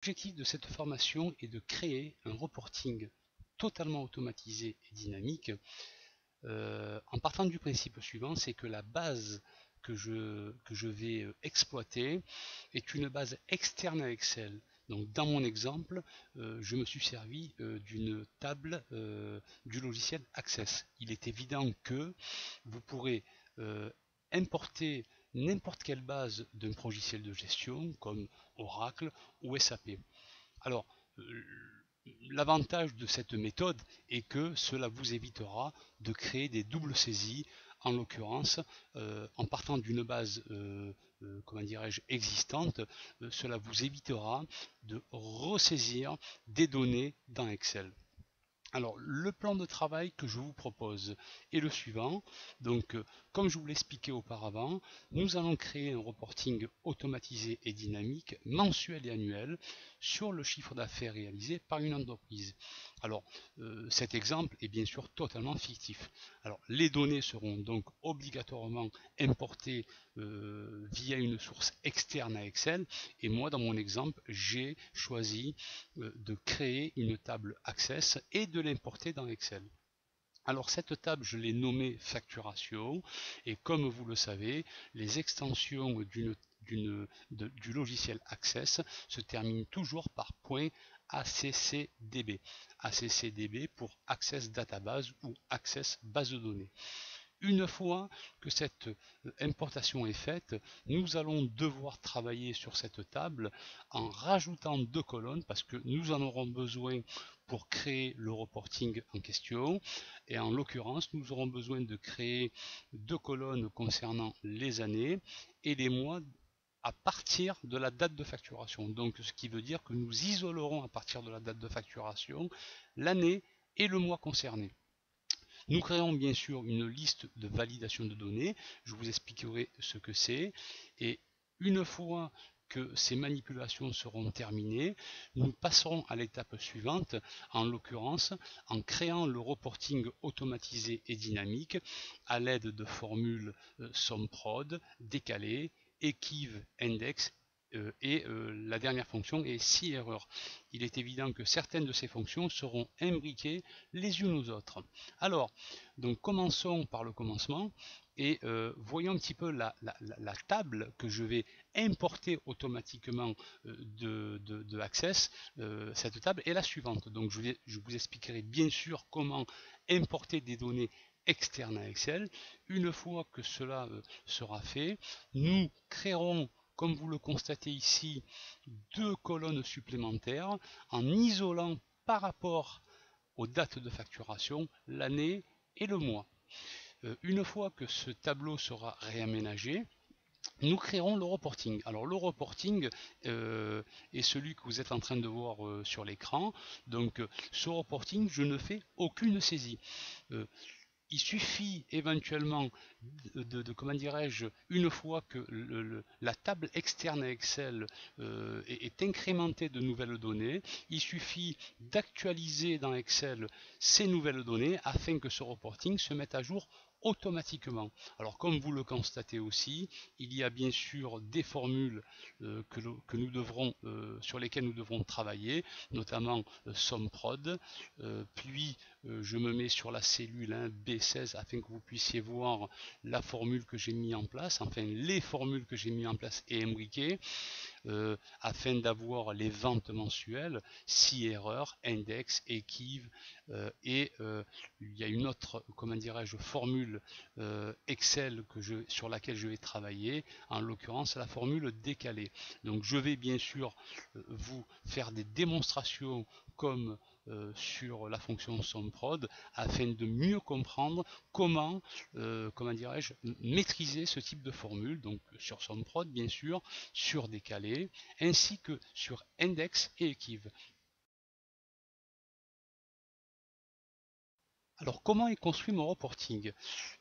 L'objectif de cette formation est de créer un reporting totalement automatisé et dynamique en partant du principe suivant, c'est que la base que je vais exploiter est une base externe à Excel. Donc dans mon exemple, je me suis servi d'une table du logiciel Access. Il est évident que vous pourrez importer n'importe quelle base d'un logiciel de gestion comme Oracle ou SAP. Alors, l'avantage de cette méthode est que cela vous évitera de créer des doubles saisies, en l'occurrence, en partant d'une base comment dirais-je, existante, cela vous évitera de ressaisir des données dans Excel. Alors, le plan de travail que je vous propose est le suivant. Donc, comme je vous l'expliquais auparavant, nous allons créer un reporting automatisé et dynamique, mensuel et annuel, sur le chiffre d'affaires réalisé par une entreprise. Alors, cet exemple est bien sûr totalement fictif. Alors, les données seront donc obligatoirement importées via une source externe à Excel. Et moi, dans mon exemple, j'ai choisi de créer une table Access et de l'importer dans Excel. Alors cette table, je l'ai nommée facturation, et comme vous le savez, les extensions du logiciel Access se terminent toujours par .accdb. accdb pour Access Database ou Access Base de données. Une fois que cette importation est faite, nous allons devoir travailler sur cette table en rajoutant deux colonnes parce que nous en aurons besoin pour créer le reporting en question. Et en l'occurrence, nous aurons besoin de créer deux colonnes concernant les années et les mois à partir de la date de facturation. Donc, ce qui veut dire que nous isolerons à partir de la date de facturation l'année et le mois concerné. Nous créons bien sûr une liste de validation de données, je vous expliquerai ce que c'est, et une fois que ces manipulations seront terminées, nous passerons à l'étape suivante, en l'occurrence en créant le reporting automatisé et dynamique à l'aide de formules SOMPROD, décalé, EQUIV, index et la dernière fonction est si erreur. Il est évident que certaines de ces fonctions seront imbriquées les unes aux autres. Alors, donc commençons par le commencement et voyons un petit peu la table que je vais importer automatiquement de Access. Cette table est la suivante. Donc je vous expliquerai bien sûr comment importer des données externes à Excel. Une fois que cela sera fait, nous créerons, comme vous le constatez ici, deux colonnes supplémentaires en isolant par rapport aux dates de facturation l'année et le mois. Une fois que ce tableau sera réaménagé, nous créerons le reporting. Alors le reporting est celui que vous êtes en train de voir sur l'écran. Donc ce reporting, je ne fais aucune saisie. Il suffit éventuellement comment dirais-je, une fois que la table externe à Excel est incrémentée de nouvelles données, il suffit d'actualiser dans Excel ces nouvelles données afin que ce reporting se mette à jour automatiquement. Alors comme vous le constatez aussi, il y a bien sûr des formules que nous devrons, sur lesquelles nous devrons travailler, notamment SOMPROD, puis je me mets sur la cellule B16 afin que vous puissiez voir la formule que j'ai mis en place, enfin les formules que j'ai mis en place et imbriquées, afin d'avoir les ventes mensuelles, si erreur, index, EQUIV, et il y a une autre, comment dirais-je, formule Excel sur laquelle je vais travailler, en l'occurrence la formule décalée. Donc je vais bien sûr vous faire des démonstrations comme sur la fonction SOMPROD afin de mieux comprendre comment dirais-je, maîtriser ce type de formule, donc sur SOMPROD bien sûr, sur décalé, ainsi que sur index et EQUIV. Alors comment est construit mon reporting?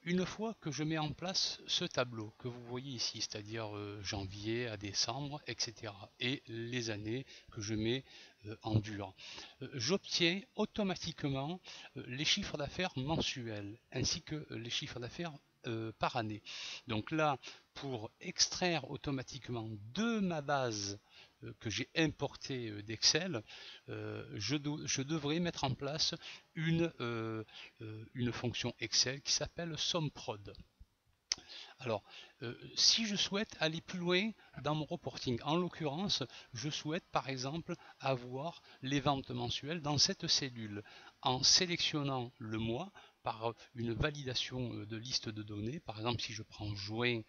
Une fois que je mets en place ce tableau que vous voyez ici, c'est-à-dire janvier à décembre, etc. et les années que je mets en dur, j'obtiens automatiquement les chiffres d'affaires mensuels ainsi que les chiffres d'affaires par année. Donc là, pour extraire automatiquement de ma base que j'ai importé d'Excel, je devrais mettre en place une fonction Excel qui s'appelle SumProd. Alors, si je souhaite aller plus loin dans mon reporting, en l'occurrence, je souhaite par exemple avoir les ventes mensuelles dans cette cellule, en sélectionnant le mois par une validation de liste de données. Par exemple, si je prends juin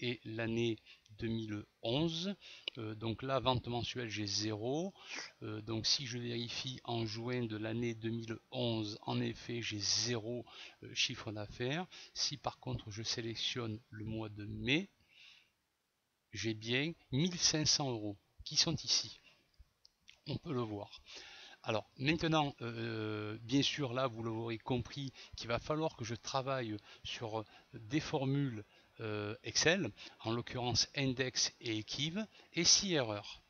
et l'année 2011, donc là, vente mensuelle, j'ai 0. Donc si je vérifie en juin de l'année 2011, en effet, j'ai 0 chiffre d'affaires. Si par contre je sélectionne le mois de mai, j'ai bien 1500 euros qui sont ici. On peut le voir. Alors maintenant, bien sûr, là, vous l'aurez compris, qu'il va falloir que je travaille sur des formules Excel, en l'occurrence index et équive, et si erreur.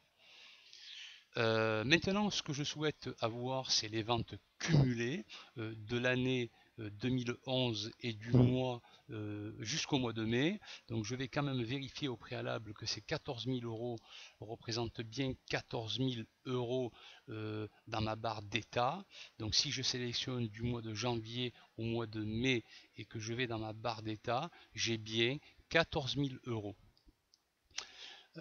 Maintenant, ce que je souhaite avoir, c'est les ventes cumulées de l'année 2011 et du mois jusqu'au mois de mai. Donc je vais quand même vérifier au préalable que ces 14 000 euros représentent bien 14 000 euros dans ma barre d'état. Donc si je sélectionne du mois de janvier au mois de mai et que je vais dans ma barre d'état, j'ai bien 14 000 euros.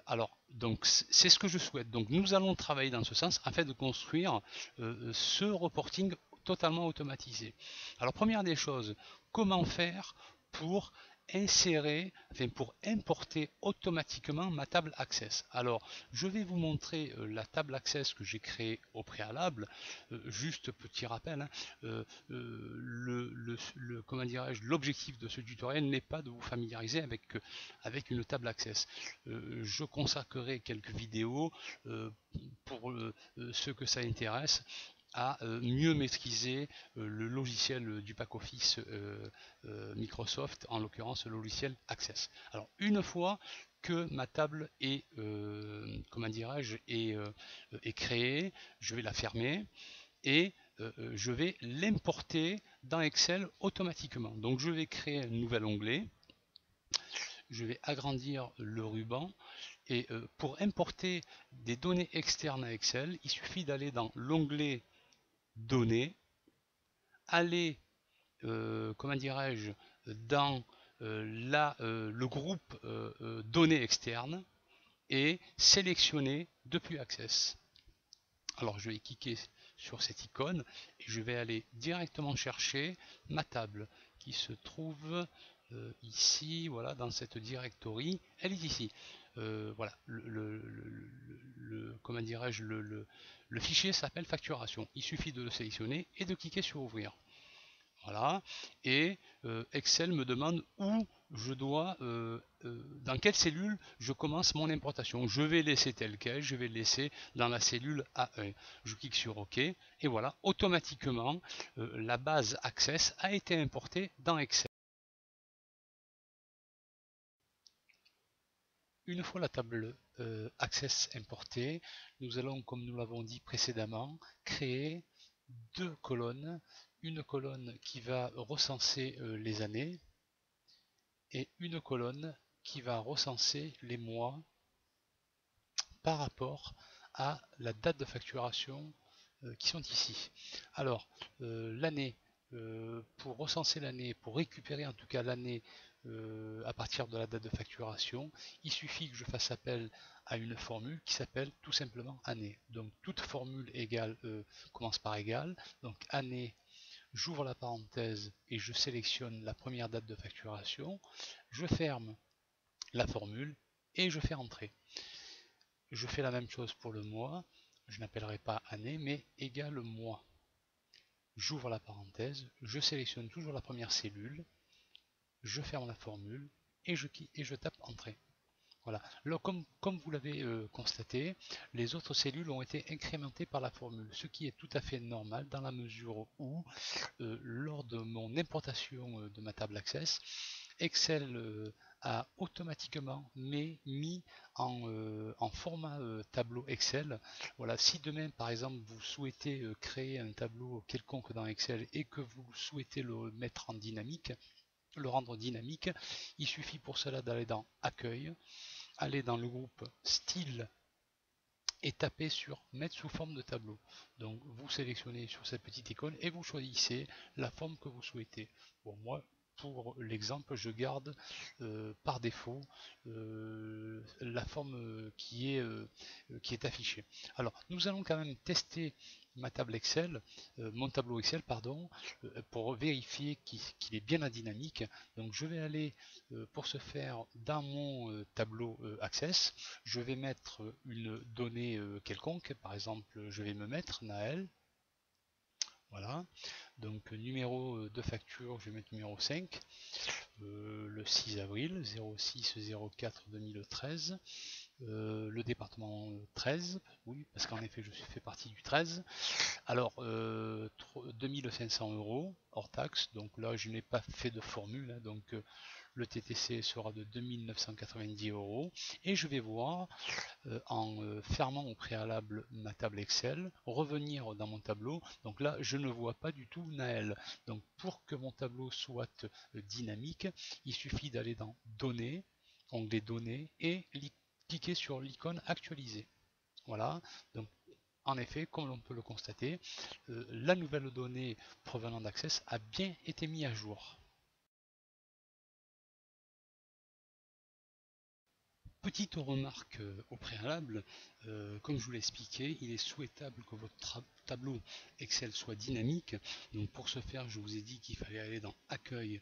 Alors, donc c'est ce que je souhaite. Donc nous allons travailler dans ce sens afin de construire ce reporting totalement automatisé. Alors première des choses, comment faire pour insérer, enfin pour importer automatiquement ma table Access. Alors je vais vous montrer la table Access que j'ai créée au préalable. Juste petit rappel, hein, comment dirais-je, l'objectif de ce tutoriel n'est pas de vous familiariser avec une table Access. Je consacrerai quelques vidéos pour ceux que ça intéresse à mieux maîtriser le logiciel du pack-office Microsoft, en l'occurrence le logiciel Access. Alors une fois que ma table est, comment dirais-je, est créée, je vais la fermer et je vais l'importer dans Excel automatiquement. Donc je vais créer un nouvel onglet, je vais agrandir le ruban. Et pour importer des données externes à Excel, il suffit d'aller dans l'onglet Données, aller, comment dirais-je, dans le groupe Données externes et sélectionner depuis Access. Alors je vais cliquer sur cette icône et je vais aller directement chercher ma table qui se trouve ici, voilà, dans cette directory. Elle est ici. Voilà, comment dirais-je, le fichier s'appelle facturation. Il suffit de le sélectionner et de cliquer sur ouvrir. Voilà, et Excel me demande où je dois, dans quelle cellule je commence mon importation. Je vais laisser tel quel, je vais le laisser dans la cellule A1. Je clique sur OK, et voilà, automatiquement, la base Access a été importée dans Excel. Une fois la table Access importée, nous allons, comme nous l'avons dit précédemment, créer deux colonnes. Une colonne qui va recenser les années et une colonne qui va recenser les mois par rapport à la date de facturation qui sont ici. Alors, l'année, pour recenser l'année, pour récupérer en tout cas l'année à partir de la date de facturation, il suffit que je fasse appel à une formule qui s'appelle tout simplement année. Donc toute formule égale commence par égale, donc année, j'ouvre la parenthèse et je sélectionne la première date de facturation, je ferme la formule et je fais entrer. Je fais la même chose pour le mois, je n'appellerai pas année mais égale mois. J'ouvre la parenthèse, je sélectionne toujours la première cellule, je ferme la formule et je tape entrée. Voilà. Alors, comme vous l'avez constaté, les autres cellules ont été incrémentées par la formule, ce qui est tout à fait normal dans la mesure où, lors de mon importation de ma table Access, Excel a automatiquement mis en format tableau Excel. Voilà, si demain par exemple vous souhaitez créer un tableau quelconque dans Excel et que vous souhaitez le mettre en dynamique, le rendre dynamique, il suffit pour cela d'aller dans Accueil, aller dans le groupe Style et tapez sur mettre sous forme de tableau. Donc vous sélectionnez sur cette petite icône et vous choisissez la forme que vous souhaitez. Bon, moi pour l'exemple je garde par défaut la forme qui est affichée. Alors nous allons quand même tester ma table Excel, mon tableau Excel pardon, pour vérifier qu'il est bien la dynamique. Donc je vais aller pour ce faire dans mon tableau Access, je vais mettre une donnée quelconque, par exemple je vais me mettre Naël, voilà, donc numéro de facture, je vais mettre numéro 5, le 6 avril, 06-04-2013, le département 13, oui, parce qu'en effet je fais partie du 13, alors 2500 euros hors taxe, donc là je n'ai pas fait de formule, hein, donc le TTC sera de 2990 euros, et je vais voir en fermant au préalable ma table Excel, revenir dans mon tableau. Donc là, je ne vois pas du tout Naël. Donc pour que mon tableau soit dynamique, il suffit d'aller dans Données, onglet Données, et cliquer sur l'icône Actualiser. Voilà, donc en effet, comme l'on peut le constater, la nouvelle donnée provenant d'Access a bien été mise à jour. Petite remarque au préalable, comme je vous l'ai expliqué, il est souhaitable que votre tableau Excel soit dynamique. Donc pour ce faire, je vous ai dit qu'il fallait aller dans Accueil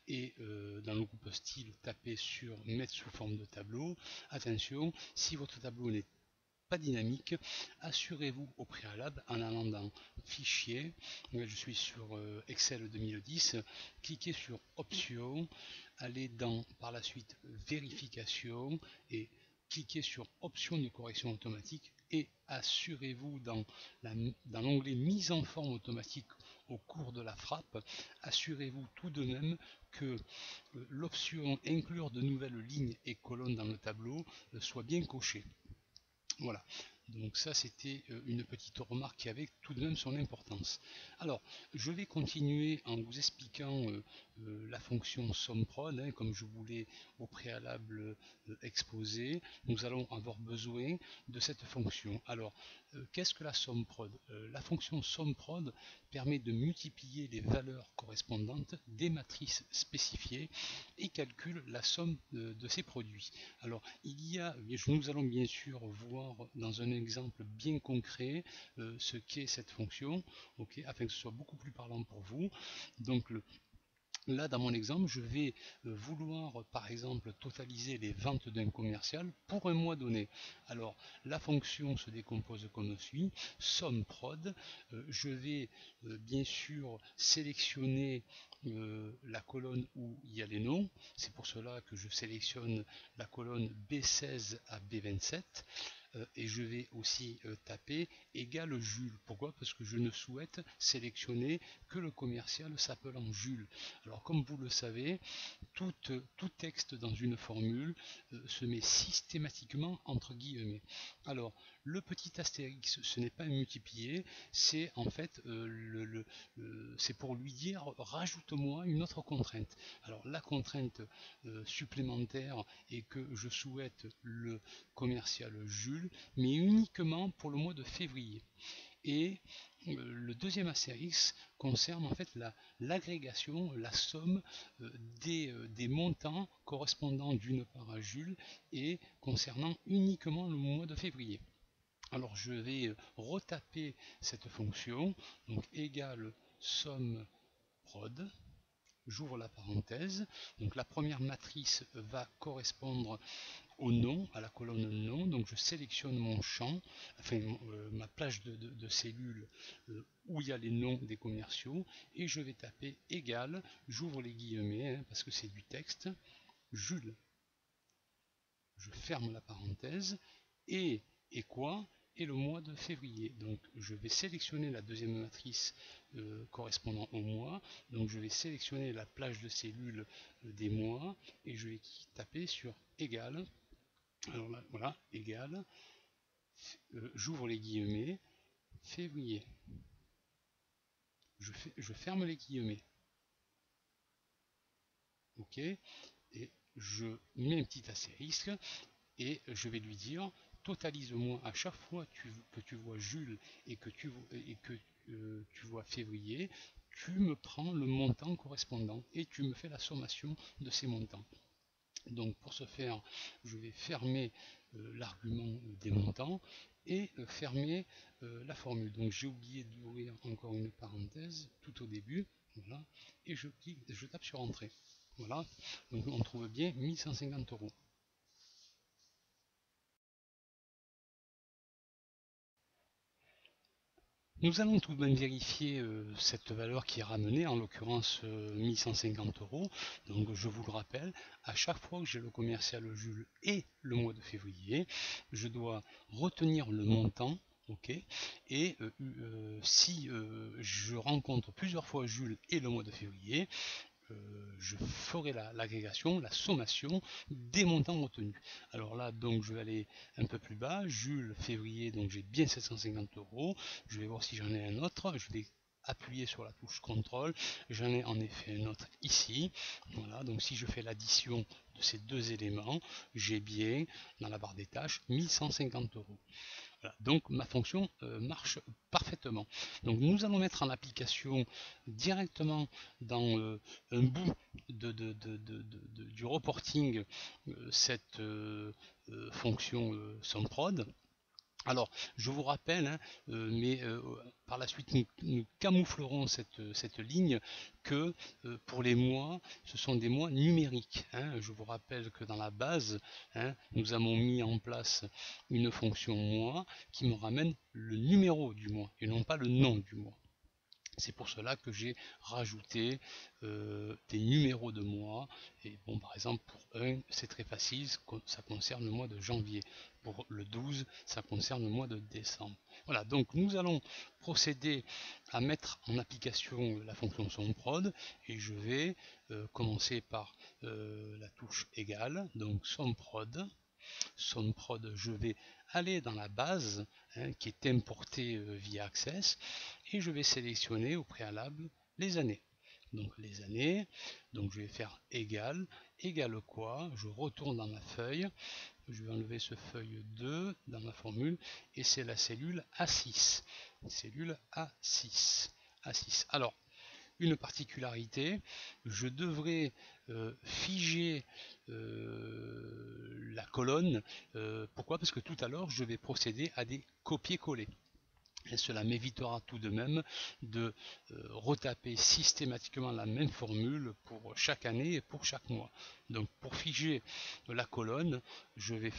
et dans le groupe Style, taper sur Mettre sous forme de tableau. Attention, si votre tableau n'est pas dynamique, assurez-vous au préalable en allant dans Fichier, je suis sur Excel 2010, cliquez sur Options, allez dans par la suite Vérification et cliquez sur Options de correction automatique et assurez-vous dans l'onglet Mise en forme automatique au cours de la frappe, assurez-vous tout de même que l'option Inclure de nouvelles lignes et colonnes dans le tableau soit bien cochée. Voilà, donc ça c'était une petite remarque qui avait tout de même son importance. Alors, je vais continuer en vous expliquant la fonction SOMPROD, hein, comme je vous l'ai au préalable exposé. Nous allons avoir besoin de cette fonction. Alors, qu'est-ce que la SOMPROD? La fonction SOMPROD permet de multiplier les valeurs correspondantes des matrices spécifiées et calcule la somme de ces produits. Alors, nous allons bien sûr voir dans un exemple bien concret ce qu'est cette fonction, okay, afin que ce soit beaucoup plus parlant pour vous. Donc, là, dans mon exemple, je vais vouloir, par exemple, totaliser les ventes d'un commercial pour un mois donné. Alors, la fonction se décompose comme suit. SOMPROD, je vais bien sûr sélectionner la colonne où il y a les noms. C'est pour cela que je sélectionne la colonne B16 à B27. Et je vais aussi taper égal Jules. Pourquoi? Parce que je ne souhaite sélectionner que le commercial s'appelant Jules. Alors comme vous le savez, tout texte dans une formule se met systématiquement entre guillemets. Alors le petit astérix, ce n'est pas un multiplié, c'est en fait c'est pour lui dire rajoute-moi une autre contrainte. Alors la contrainte supplémentaire est que je souhaite le commercial Jules, mais uniquement pour le mois de février. Et le deuxième astérix concerne en fait l'agrégation, la somme des montants correspondant d'une part à Jules et concernant uniquement le mois de février. Alors je vais retaper cette fonction, donc égale somme prod, j'ouvre la parenthèse, donc la première matrice va correspondre au nom, à la colonne nom, donc je sélectionne mon champ, enfin ma plage de cellules où il y a les noms des commerciaux, et je vais taper égal, j'ouvre les guillemets, hein, parce que c'est du texte, Jules, je ferme la parenthèse, et quoi? Et le mois de février. Donc je vais sélectionner la deuxième matrice correspondant au mois, donc je vais sélectionner la plage de cellules des mois, et je vais taper sur égal. Alors là, voilà, égal, j'ouvre les guillemets, février, je ferme les guillemets, ok, et je mets un petit astérisque, et je vais lui dire totalise-moi à chaque fois que tu vois Jules et que tu vois février, tu me prends le montant correspondant et tu me fais la sommation de ces montants. Donc pour ce faire, je vais fermer l'argument des montants et fermer la formule. Donc j'ai oublié d'ouvrir encore une parenthèse tout au début, voilà, et je tape sur entrée. Voilà, donc on trouve bien 1150 euros. Nous allons tout de même vérifier cette valeur qui est ramenée, en l'occurrence 1150 euros. Donc je vous le rappelle, à chaque fois que j'ai le commercial Jules et le mois de février, je dois retenir le montant. Ok, et si je rencontre plusieurs fois Jules et le mois de février, je ferai l'agrégation, la sommation des montants retenus. Alors là, donc je vais aller un peu plus bas. Jules, février, donc j'ai bien 750 euros. Je vais voir si j'en ai un autre. Je vais appuyer sur la touche contrôle. J'en ai en effet un autre ici. Voilà, donc si je fais l'addition de ces deux éléments, j'ai bien dans la barre des tâches 1150 euros. Voilà, donc ma fonction marche parfaitement. Donc nous allons mettre en application directement dans un bout du reporting cette fonction SOMPROD. Alors, je vous rappelle, hein, mais par la suite, nous camouflerons cette ligne que pour les mois, ce sont des mois numériques. Hein. Je vous rappelle que dans la base, hein, nous avons mis en place une fonction mois qui me ramène le numéro du mois et non pas le nom du mois. C'est pour cela que j'ai rajouté des numéros de mois. Et bon, par exemple, pour 1, c'est très facile, ça concerne le mois de janvier. Pour le 12, ça concerne le mois de décembre. Voilà, donc nous allons procéder à mettre en application la fonction SOMPROD. Et je vais commencer par la touche égale, donc SOMPROD. SOMPROD, je vais aller dans la base hein, qui est importée via Access et je vais sélectionner au préalable les années. Donc les années, donc je vais faire égal quoi, je retourne dans ma feuille, je vais enlever ce feuille 2 dans ma formule et c'est la cellule A6. Cellule A6. A6. Alors, une particularité, je devrais figer la colonne. Pourquoi? Parce que tout à l'heure, je vais procéder à des copier-coller. Et cela m'évitera tout de même de retaper systématiquement la même formule pour chaque année et pour chaque mois. Donc pour figer la colonne, je vais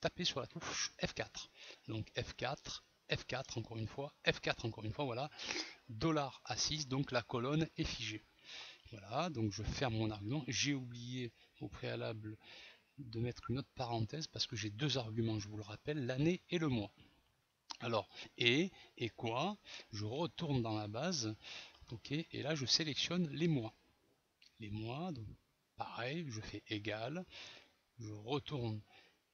taper sur la touche F4. Donc F4, F4 encore une fois, F4 encore une fois, voilà, $A6, donc la colonne est figée. Voilà, donc je ferme mon argument. J'ai oublié au préalable de mettre une autre parenthèse parce que j'ai deux arguments, je vous le rappelle, l'année et le mois. Alors, et quoi? Je retourne dans la base, ok, et là je sélectionne les mois. Les mois, donc pareil, je fais égal, je retourne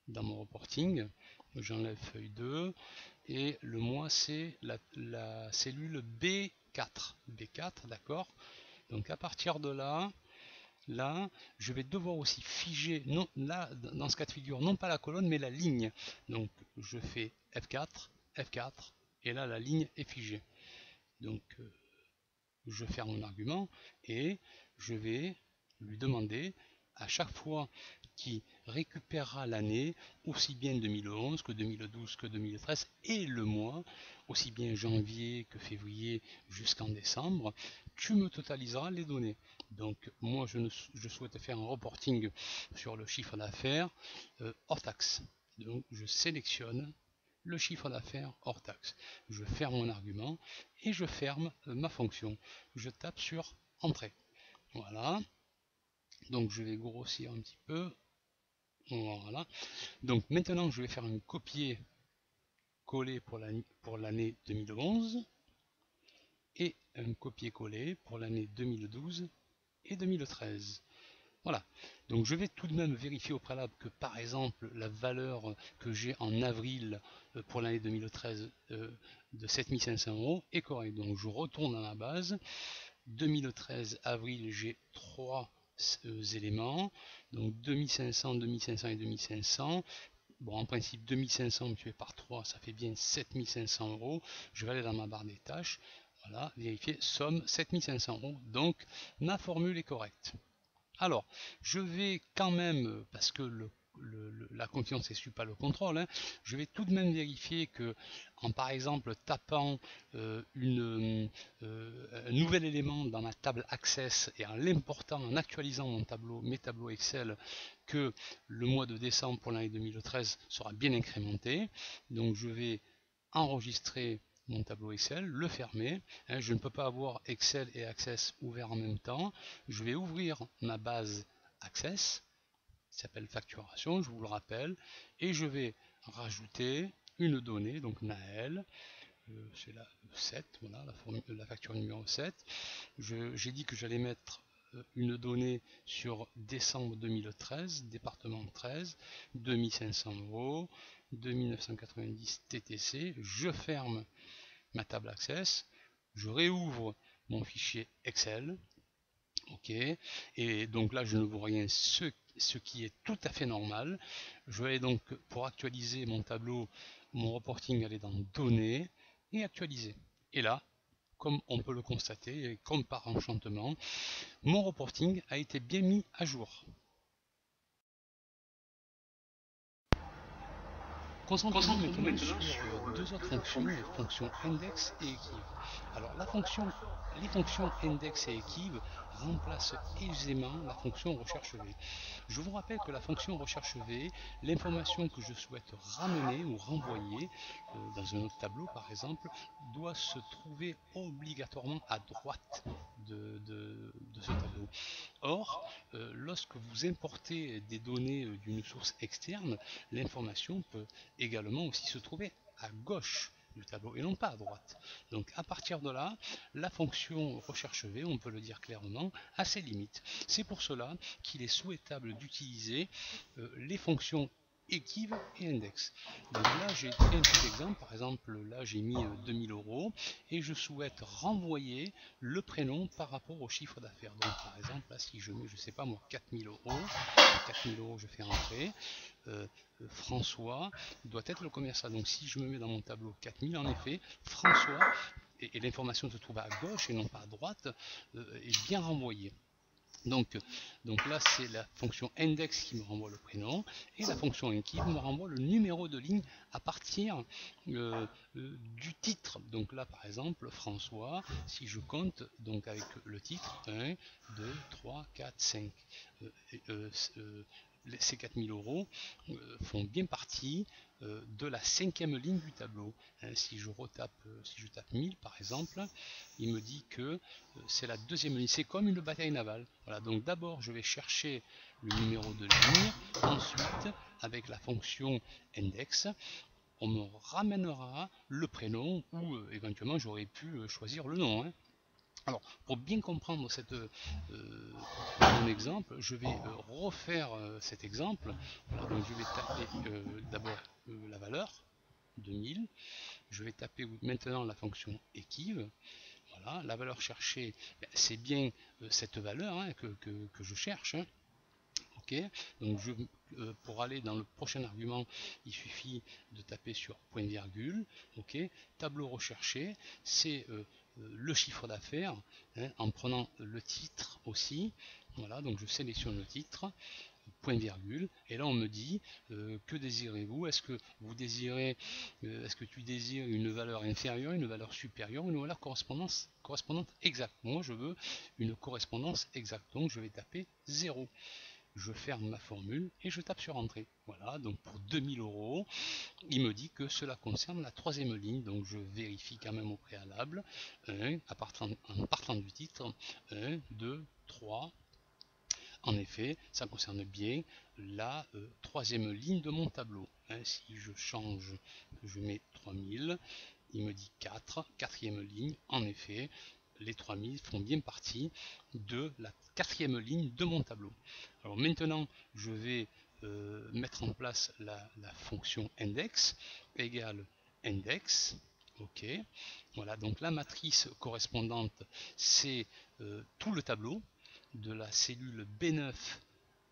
dans mon reporting, j'enlève feuille 2, et le mois c'est la cellule B4. B4, d'accord? Donc à partir de là, je vais devoir aussi figer, non, là, dans ce cas de figure, non pas la colonne, mais la ligne. Donc je fais F4, F4, et là la ligne est figée. Donc je ferme mon argument et je vais lui demander à chaque fois qu'il récupérera l'année, aussi bien 2011 que 2012 que 2013 et le mois, aussi bien janvier que février jusqu'en décembre, tu me totaliseras les données. Donc moi je souhaite faire un reporting sur le chiffre d'affaires hors taxe. Donc je sélectionne le chiffre d'affaires hors taxe. Je ferme mon argument et je ferme ma fonction. Je tape sur Entrée. Voilà. Donc je vais grossir un petit peu. Voilà. Donc maintenant je vais faire un copier-coller pour l'année 2011 et un copier-coller pour l'année 2012 et 2013. Voilà, donc je vais tout de même vérifier au préalable que par exemple la valeur que j'ai en avril pour l'année 2013 de 7500 euros est correcte. Donc je retourne dans la base, 2013 avril j'ai trois éléments, donc 2500, 2500 et 2500. Bon, en principe, 2500 multiplié par 3, ça fait bien 7500 euros. Je vais aller dans ma barre des tâches. Voilà, vérifier, somme 7500 euros. Donc, ma formule est correcte. Alors, je vais quand même, parce que la confiance n'exclut pas le contrôle, hein, je vais tout de même vérifier que, en par exemple tapant un nouvel élément dans ma table Access et en l'important, en actualisant mes tableaux Excel, que le mois de décembre pour l'année 2013 sera bien incrémenté. Donc je vais enregistrer mon tableau Excel, le fermer. Je ne peux pas avoir Excel et Access ouverts en même temps. Je vais ouvrir ma base Access, qui s'appelle facturation, je vous le rappelle, et je vais rajouter une donnée, donc Naël, c'est la 7, voilà, la facture numéro 7. J'ai dit que j'allais mettre une donnée sur décembre 2013, département 13, 2500 euros, 2990 TTC. Je ferme ma table Access, je réouvre mon fichier Excel, ok, et donc là je ne vois rien, ce qui est tout à fait normal. Je vais donc, pour actualiser mon tableau, mon reporting, aller dans données et actualiser, et là, comme on peut le constater, et comme par enchantement, mon reporting a été bien mis à jour. Concentrons-nous maintenant sur deux autres fonctions, les fonctions index et equiv. Alors les fonctions index et equiv remplacent aisément la fonction recherche V. Je vous rappelle que la fonction recherche V, l'information que je souhaite ramener ou renvoyer dans un autre tableau par exemple, doit se trouver obligatoirement à droite de ce tableau. Or, lorsque vous importez des données d'une source externe, l'information peut également aussi se trouver à gauche du tableau et non pas à droite. Donc à partir de là, la fonction recherche V, on peut le dire clairement, a ses limites. C'est pour cela qu'il est souhaitable d'utiliser les fonctions equiv et index. Donc là j'ai fait un petit exemple, par exemple là j'ai mis 2000 euros et je souhaite renvoyer le prénom par rapport au chiffre d'affaires. Donc par exemple là si je mets, je sais pas moi, 4000 euros, 4000 euros je fais rentrer, François doit être le commerçant. Donc si je me mets dans mon tableau 4000, en effet, François, et l'information se trouve à gauche et non pas à droite, est bien renvoyée. Donc là c'est la fonction index qui me renvoie le prénom et la fonction equiv me renvoie le numéro de ligne à partir du titre. Donc là par exemple François, si je compte donc avec le titre 1, 2, 3, 4, 5, ces 4000 euros font bien partie de la 5e ligne du tableau. Si je tape 1000 par exemple, il me dit que c'est la 2e ligne, c'est comme une bataille navale. Voilà, donc d'abord je vais chercher le numéro de ligne, ensuite avec la fonction index, on me ramènera le prénom ou éventuellement j'aurais pu choisir le nom. Alors, pour bien comprendre mon exemple, je vais refaire cet exemple. Voilà, donc je vais taper d'abord la valeur 2000. Je vais taper maintenant la fonction equiv. Voilà, la valeur cherchée, c'est bien cette valeur que je cherche. Ok, donc pour aller dans le prochain argument, il suffit de taper sur point virgule. Ok, tableau recherché, c'est le chiffre d'affaires, en prenant le titre aussi. Voilà, donc je sélectionne le titre, point virgule, et là on me dit que désirez-vous? Est-ce que vous désirez, est-ce que tu désires une valeur inférieure, une valeur supérieure, une valeur correspondante exacte? Moi je veux une correspondance exacte, donc je vais taper 0. Je ferme ma formule et je tape sur entrée. Voilà, donc pour 2000 euros, il me dit que cela concerne la 3e ligne, donc je vérifie quand même au préalable, en partant du titre, 1, 2, 3. En effet, ça concerne bien la 3e ligne de mon tableau. Si je change, je mets 3000, il me dit 4, 4e ligne, en effet, les 3000 font bien partie de la 4e ligne de mon tableau. Alors maintenant, je vais mettre en place la fonction index égale index. Ok, voilà, donc la matrice correspondante, c'est tout le tableau, de la cellule B9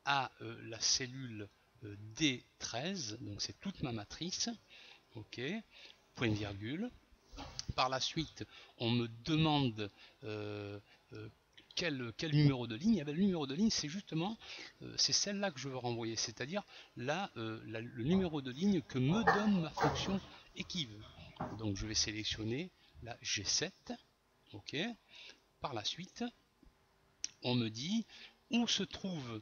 à la cellule D13, donc c'est toute ma matrice, ok, point virgule. Par la suite, on me demande quel numéro de ligne. Le numéro de ligne, c'est justement c'est celle-là que je veux renvoyer, c'est-à-dire là le numéro de ligne que me donne ma fonction équive. Donc je vais sélectionner la G7, ok. Par la suite, on me dit où se trouve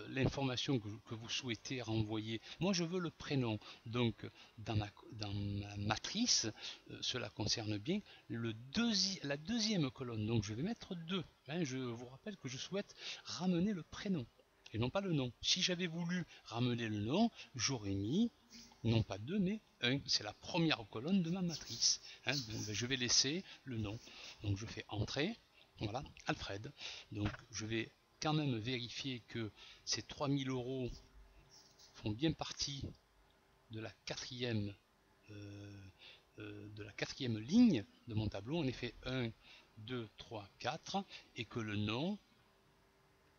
l'information que vous souhaitez renvoyer. Moi je veux le prénom, donc dans ma matrice, cela concerne bien la deuxième colonne, donc je vais mettre 2. Je vous rappelle que je souhaite ramener le prénom et non pas le nom. Si j'avais voulu ramener le nom, j'aurais mis non pas 2 mais 1, c'est la première colonne de ma matrice. Je vais laisser le nom, donc je fais entrée, voilà, Alfred. Donc je vais quand même vérifier que ces 3000 € font bien partie de la quatrième ligne de mon tableau. En effet, 1, 2, 3, 4, et que le nom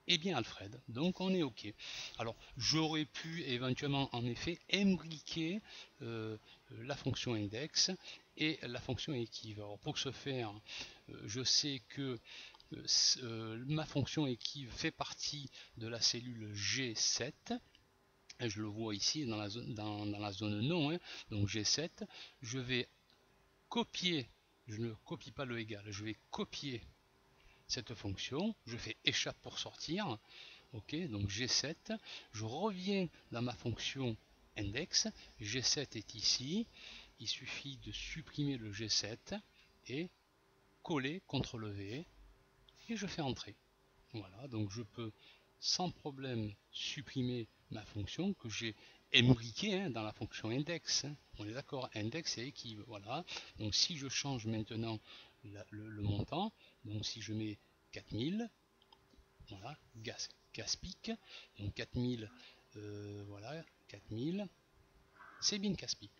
est bien Alfred. Donc on est OK. Alors j'aurais pu éventuellement en effet imbriquer la fonction index et la fonction équive. Alors pour ce faire, je sais que ma fonction équive fait partie de la cellule G7. Je le vois ici dans la zone nom, donc G7. Je vais copier, je ne copie pas le égal, je vais copier cette fonction, je fais échappe pour sortir, ok, donc G7, je reviens dans ma fonction index, G7 est ici, il suffit de supprimer le G7 et coller, CTRL V, et je fais entrer. Voilà, donc je peux sans problème supprimer ma fonction que j'ai imbriquée dans la fonction index. On est d'accord, index et équive. Voilà, donc si je change maintenant le montant, donc si je mets 4000, voilà, Caspic, donc 4000, voilà, 4000, c'est bien Caspic.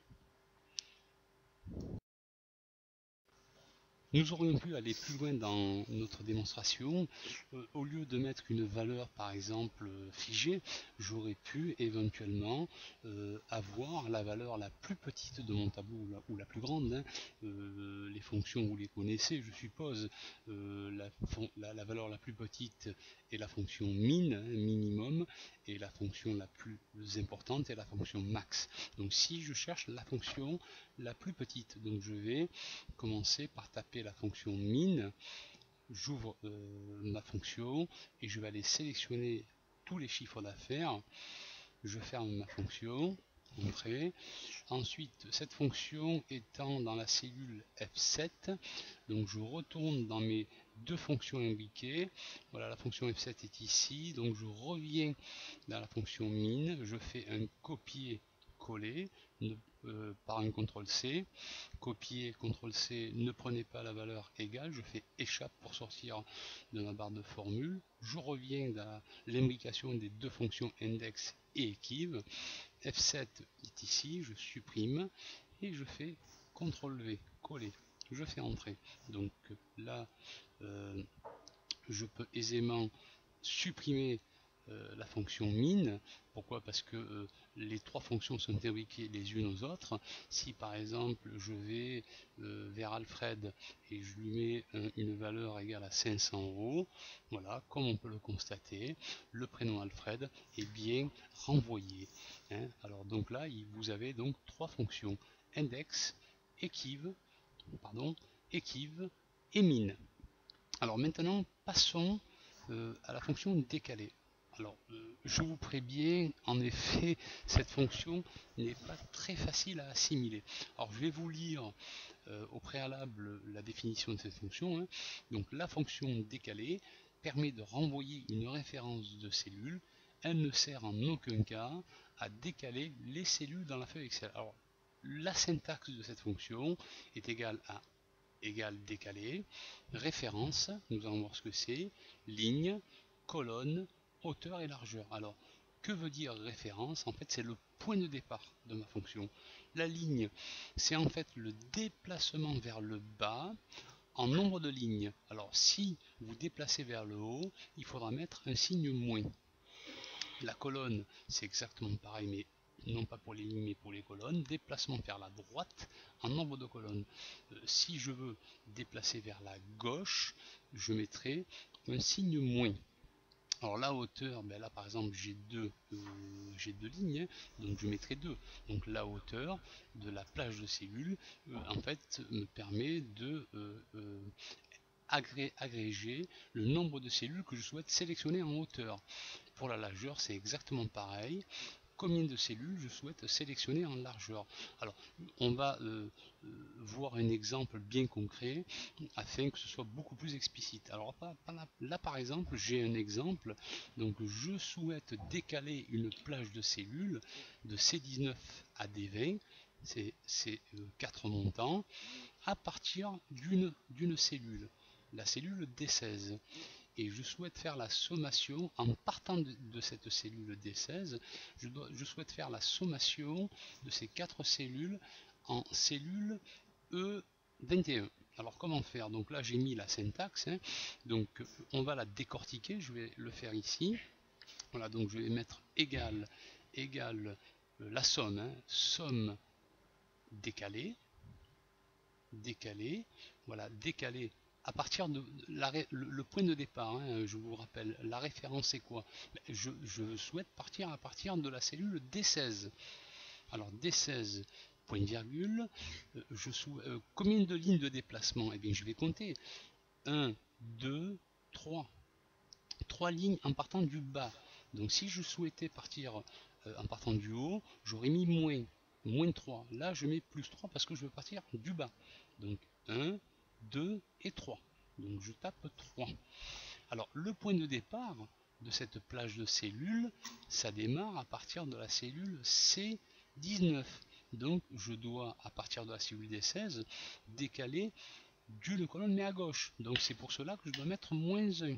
Nous aurions pu aller plus loin dans notre démonstration. Au lieu de mettre une valeur par exemple figée, j'aurais pu éventuellement avoir la valeur la plus petite de mon tableau ou la plus grande. Les fonctions vous les connaissez, je suppose. La valeur la plus petite est la fonction min, minimum, et la fonction la plus importante est la fonction max. Donc si je cherche la fonction la plus petite, donc je vais commencer par taper la fonction min, j'ouvre ma fonction et je vais aller sélectionner tous les chiffres d'affaires, je ferme ma fonction, entrée. Ensuite, cette fonction étant dans la cellule F7, donc je retourne dans mes deux fonctions imbriquées. Voilà, la fonction F7 est ici, donc je reviens dans la fonction min, je fais un copier-coller par un CTRL-C, copier, CTRL-C, ne prenez pas la valeur égale, je fais échappe pour sortir de ma barre de formule, je reviens dans l'imbrication des deux fonctions index et équive, F7 est ici, je supprime et je fais CTRL-V, coller, je fais entrer. Donc là, je peux aisément supprimer la fonction min. Pourquoi? Parce que les trois fonctions sont imbriquées les unes aux autres. Si par exemple je vais vers Alfred et je lui mets une valeur égale à 500 €, voilà, comme on peut le constater, le prénom Alfred est bien renvoyé. Alors donc là, vous avez donc trois fonctions, index, équive et min. Alors maintenant, passons à la fonction décalée. Alors, je vous préviens, en effet, cette fonction n'est pas très facile à assimiler. Alors, je vais vous lire au préalable la définition de cette fonction. Donc, la fonction décalée permet de renvoyer une référence de cellule. Elle ne sert en aucun cas à décaler les cellules dans la feuille Excel. Alors, la syntaxe de cette fonction est égale à décalé, référence, nous allons voir ce que c'est, ligne, colonne, hauteur et largeur. Alors, que veut dire référence? En fait, c'est le point de départ de ma fonction. La ligne, c'est en fait le déplacement vers le bas en nombre de lignes. Alors, si vous déplacez vers le haut, il faudra mettre un signe moins. La colonne, c'est exactement pareil, mais non pas pour les lignes, mais pour les colonnes. Déplacement vers la droite en nombre de colonnes. Si je veux déplacer vers la gauche, je mettrai un signe moins. Alors la hauteur, ben là par exemple j'ai deux lignes, donc je mettrai 2. Donc la hauteur de la plage de cellules en fait me permet de agréger le nombre de cellules que je souhaite sélectionner en hauteur. Pour la largeur, c'est exactement pareil. Combien de cellules je souhaite sélectionner en largeur. Alors, on va voir un exemple bien concret afin que ce soit beaucoup plus explicite. Alors là, par exemple, j'ai un exemple. Donc, je souhaite décaler une plage de cellules de C19 à D20. C'est 4 montants à partir d'une cellule, la cellule D16. Et je souhaite faire la sommation en partant de cette cellule D16. Je souhaite faire la sommation de ces 4 cellules en cellules E21. Alors comment faire? Donc là j'ai mis la syntaxe, hein. Donc on va la décortiquer, je vais le faire ici. Voilà, donc je vais mettre égal la somme, hein, somme décalée, voilà, décalée à partir de le point de départ, hein, je vous rappelle, la référence c'est quoi? Je souhaite partir à partir de la cellule D16. Alors D16, point virgule, combien de lignes de déplacement? Eh bien je vais compter. 1, 2, 3. 3 lignes en partant du bas. Donc si je souhaitais partir en partant du haut, j'aurais mis moins 3. Là je mets plus 3 parce que je veux partir du bas. Donc 1, 2 et 3. Donc je tape 3. Alors le point de départ de cette plage de cellules, ça démarre à partir de la cellule C19. Donc je dois, à partir de la cellule D16, décaler d'une colonne mais à gauche. Donc c'est pour cela que je dois mettre moins 1.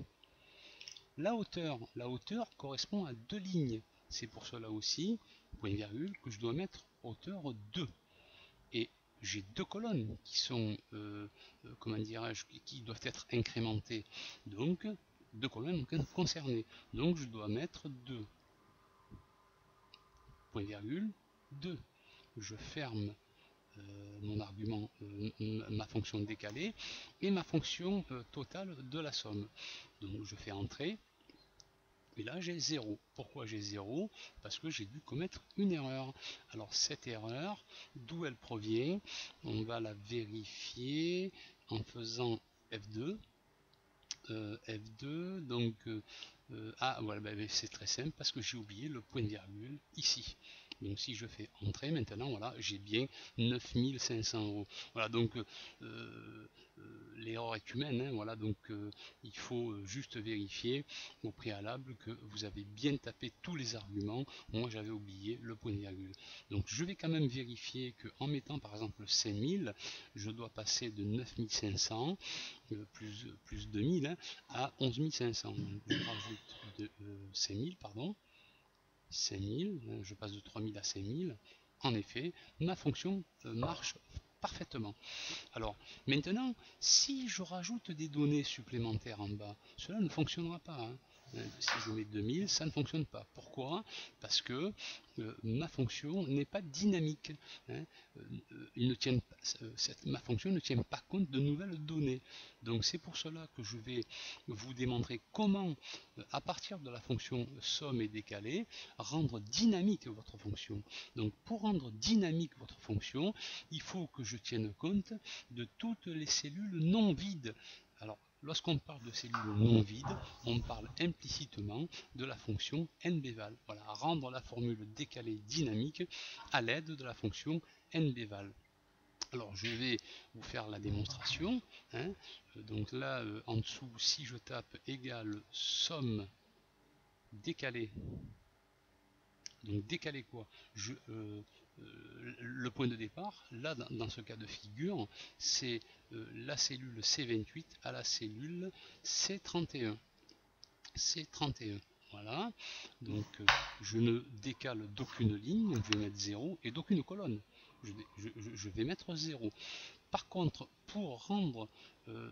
La hauteur correspond à 2 lignes. C'est pour cela aussi, point virgule, que je dois mettre hauteur 2. Et j'ai 2 colonnes qui sont, comment dirais-je, qui doivent être incrémentées. Donc, 2 colonnes concernées. Donc, je dois mettre 2. Point virgule, 2. Je ferme mon argument, ma fonction décalée, et ma fonction totale de la somme. Donc, je fais entrer. Et là j'ai 0. Pourquoi j'ai 0? Parce que j'ai dû commettre une erreur. Alors cette erreur, d'où elle provient? On va la vérifier en faisant F2. F2, donc voilà, c'est très simple parce que j'ai oublié le point de virgule ici. Donc si je fais entrer maintenant, voilà, j'ai bien 9500 euros. Voilà, donc l'erreur est humaine, hein, voilà, donc il faut juste vérifier au préalable que vous avez bien tapé tous les arguments. Moi j'avais oublié le point de virgule. Donc je vais quand même vérifier que en mettant par exemple 5000, je dois passer de 9500 plus 2000 hein, à 11500. Donc je rajoute de 5000, pardon. 5000, je passe de 3000 à 5000. En effet, ma fonction marche parfaitement. Alors, maintenant, si je rajoute des données supplémentaires en bas, cela ne fonctionnera pas. Hein. Si je mets 2000, ça ne fonctionne pas. Pourquoi? Parce que ma fonction n'est pas dynamique. Hein. Ma fonction ne tient pas compte de nouvelles données. Donc c'est pour cela que je vais vous démontrer comment, à partir de la fonction somme et décalée, rendre dynamique votre fonction. Donc pour rendre dynamique votre fonction, il faut que je tienne compte de toutes les cellules non vides. Alors, lorsqu'on parle de cellules non vides, on parle implicitement de la fonction nbval. Voilà, rendre la formule décalée dynamique à l'aide de la fonction nbval. Alors, je vais vous faire la démonstration. Hein. Donc là, en dessous, si je tape égale somme décalée, donc décaler quoi? Le point de départ, là dans ce cas de figure, c'est la cellule C28 à la cellule C31. C31. Voilà. Donc je ne décale d'aucune ligne, donc je vais mettre 0, et d'aucune colonne. Je vais mettre 0. Par contre, pour rendre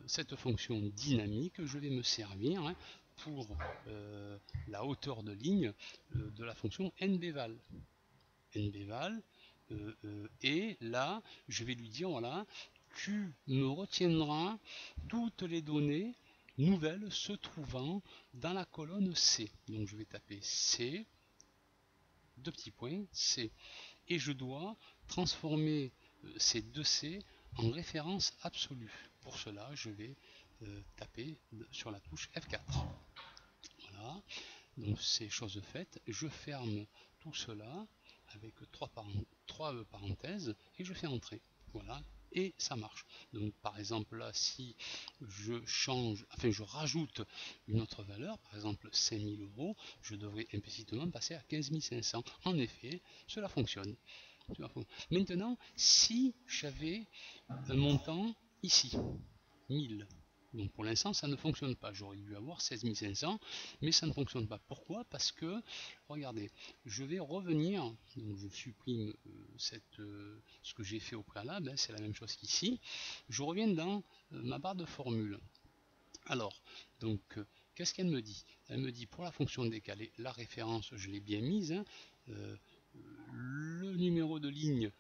cette fonction dynamique, je vais me servir, hein, pour la hauteur de ligne de la fonction nbval. nbval et là je vais lui dire voilà, tu me retiendras toutes les données nouvelles se trouvant dans la colonne C. Donc je vais taper C, deux petits points, C, et je dois transformer ces deux C en référence absolue. Pour cela, je vais taper sur la touche F4. Voilà, donc c'est chose faite. Je ferme tout cela avec trois parenthèses et je fais entrer. Voilà, et ça marche. Donc par exemple là, si je change, enfin je rajoute une autre valeur, par exemple 5000 euros, je devrais implicitement passer à 15 500. En effet, cela fonctionne. Maintenant, si j'avais un montant ici, 1000, donc pour l'instant ça ne fonctionne pas, j'aurais dû avoir 16 500, mais ça ne fonctionne pas. Pourquoi? Parce que, regardez, je vais revenir, donc je supprime ce que j'ai fait au préalable, c'est la même chose qu'ici, je reviens dans ma barre de formule. Alors, donc, qu'est-ce qu'elle me dit? Elle me dit pour la fonction décalée, la référence, je l'ai bien mise, le numéro de ligne,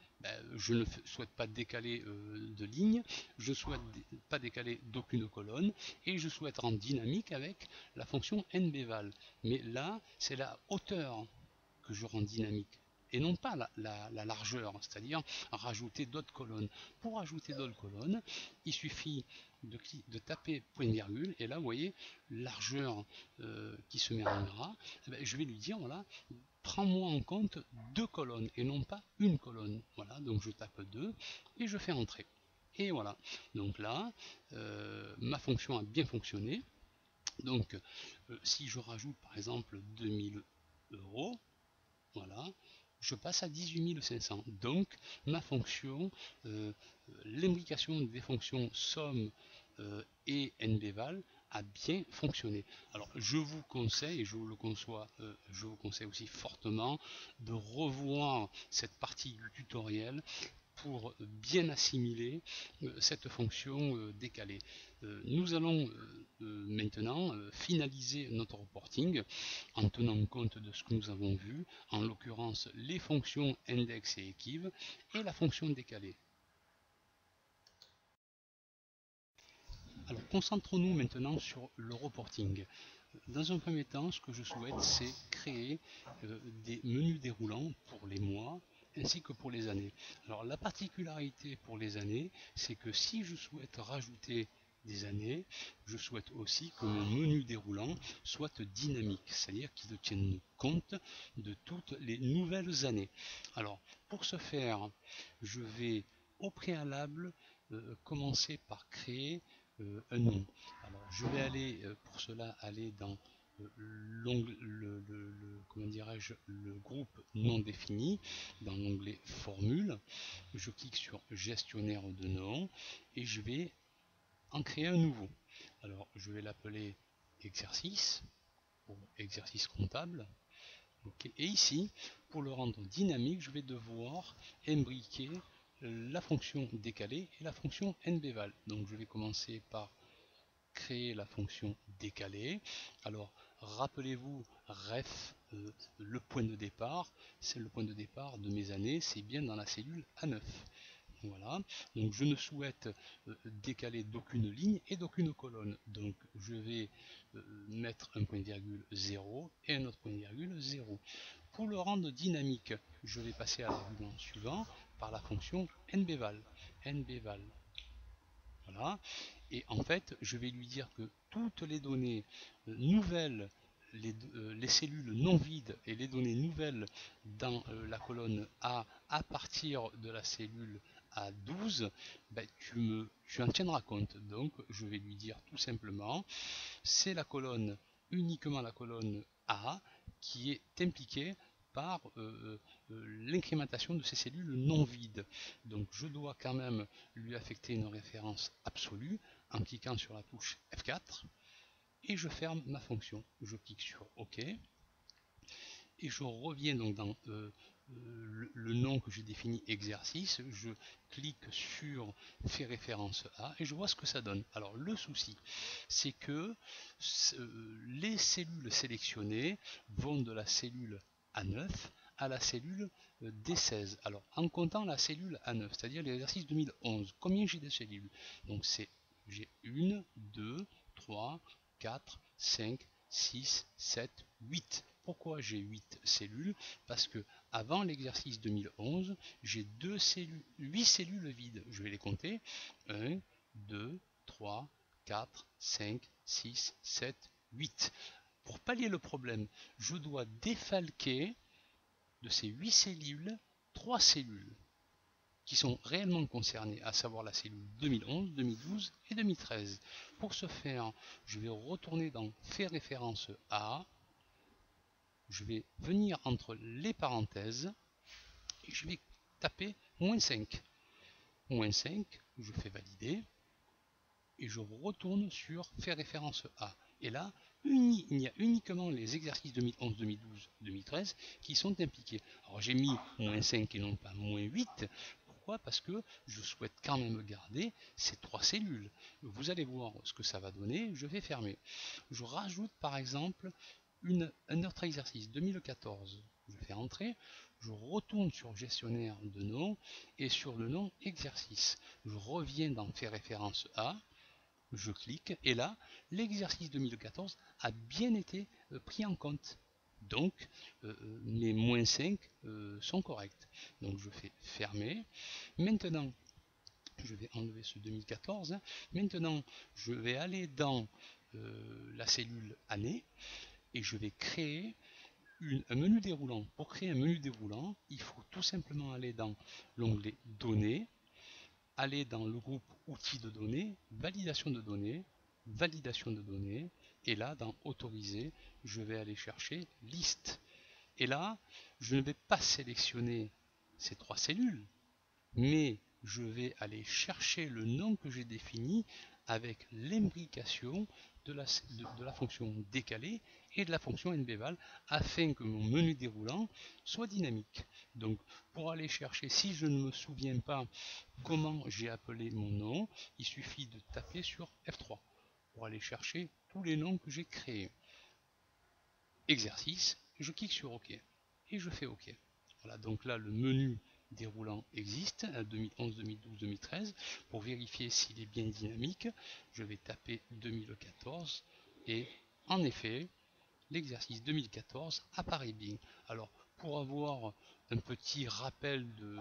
je ne souhaite pas décaler de ligne, je ne souhaite pas décaler d'aucune colonne, et je souhaite rendre dynamique avec la fonction nbval. Mais là, c'est la hauteur que je rends dynamique, et non pas la largeur, c'est-à-dire rajouter d'autres colonnes. Pour ajouter d'autres colonnes, il suffit de taper point virgule, et là vous voyez largeur qui se met en gras. Je vais lui dire voilà, prends-moi en compte deux colonnes et non pas une colonne. Voilà, donc je tape 2 et je fais entrer. Et voilà, donc là, ma fonction a bien fonctionné. Donc, si je rajoute par exemple 2000 euros, voilà, je passe à 18 500. Donc, ma fonction, l'imbrication des fonctions somme et nbval a bien fonctionné. Alors je vous conseille, et je vous le conçois, je vous conseille aussi fortement de revoir cette partie du tutoriel pour bien assimiler cette fonction décalée. Nous allons maintenant finaliser notre reporting en tenant compte de ce que nous avons vu, en l'occurrence les fonctions index et equiv et la fonction décalée. Alors concentrons-nous maintenant sur le reporting. Dans un premier temps, ce que je souhaite, c'est créer des menus déroulants pour les mois ainsi que pour les années. Alors la particularité pour les années, c'est que si je souhaite rajouter des années, je souhaite aussi que mon menu déroulant soit dynamique, c'est-à-dire qu'il tienne compte de toutes les nouvelles années. Alors pour ce faire, je vais au préalable commencer par créer un nom. Alors je vais aller pour cela aller dans comment dirais-je, le groupe non défini, dans l'onglet formule. Je clique sur gestionnaire de nom et je vais en créer un nouveau. Alors je vais l'appeler exercice, pour exercice comptable. Okay. Et ici, pour le rendre dynamique, je vais devoir imbriquer la fonction décalée et la fonction nbval. Donc je vais commencer par créer la fonction décalée. Alors rappelez-vous, ref, le point de départ, c'est le point de départ de mes années, c'est bien dans la cellule A9. Voilà, donc je ne souhaite décaler d'aucune ligne et d'aucune colonne. Donc je vais mettre un point virgule 0 et un autre point virgule 0. Pour le rendre dynamique, je vais passer à l'argument suivant par la fonction nbval. nbval. Voilà, et en fait, je vais lui dire que toutes les données nouvelles, les cellules non vides et les données nouvelles dans la colonne A à partir de la cellule A12, tu en tiendras compte. Donc je vais lui dire tout simplement, c'est la colonne, uniquement la colonne A qui est impliquée par l'incrémentation de ces cellules non vides. Donc je dois quand même lui affecter une référence absolue en cliquant sur la touche F4 et je ferme ma fonction. Je clique sur OK et je reviens donc dans le nom que j'ai défini exercice, je clique sur fait référence à et je vois ce que ça donne. Alors le souci, c'est que les cellules sélectionnées vont de la cellule A9 à la cellule D16. Alors en comptant la cellule A9, c'est-à-dire l'exercice 2011, combien j'ai de cellules? Donc j'ai 1, 2, 3, 4, 5, 6, 7, 8. Pourquoi j'ai 8 cellules? Parce que avant l'exercice 2011, j'ai 8 cellules vides. Je vais les compter. 1, 2, 3, 4, 5, 6, 7, 8. Pour pallier le problème, je dois défalquer de ces 8 cellules 3 cellules qui sont réellement concernées, à savoir la cellule 2011, 2012 et 2013. Pour ce faire, je vais retourner dans Faire référence à, je vais venir entre les parenthèses et je vais taper -5. -5, je fais valider et je retourne sur Faire référence à. Et là, il y a uniquement les exercices 2011, 2012, 2013 qui sont impliqués. Alors j'ai mis -5 et non pas -8. Pourquoi? Parce que je souhaite quand même garder ces 3 cellules. Vous allez voir ce que ça va donner. Je vais fermer. Je rajoute par exemple un autre exercice 2014. Je fais entrer. Je retourne sur gestionnaire de nom et sur le nom exercice. Je reviens dans Faire référence à. Je clique et là, l'exercice 2014 a bien été pris en compte. Donc, mes -5 sont corrects. Donc, je fais fermer. Maintenant, je vais enlever ce 2014. Maintenant, je vais aller dans la cellule année et je vais créer un menu déroulant. Pour créer un menu déroulant, il faut tout simplement aller dans l'onglet Données, aller dans le groupe Outils de données, validation de données, et là, dans Autoriser, je vais aller chercher Liste. Et là, je ne vais pas sélectionner ces 3 cellules, mais je vais aller chercher le nom que j'ai défini avec l'imbrication de la fonction décalée et de la fonction nbval afin que mon menu déroulant soit dynamique. Donc pour aller chercher, si je ne me souviens pas comment j'ai appelé mon nom, il suffit de taper sur F3 pour aller chercher tous les noms que j'ai créés. Exercice, je clique sur OK et je fais OK. Voilà, donc là le menu déroulant existe, 2011, 2012, 2013. Pour vérifier s'il est bien dynamique, je vais taper 2014 et en effet, l'exercice 2014 apparaît bien. Alors, pour avoir un petit rappel de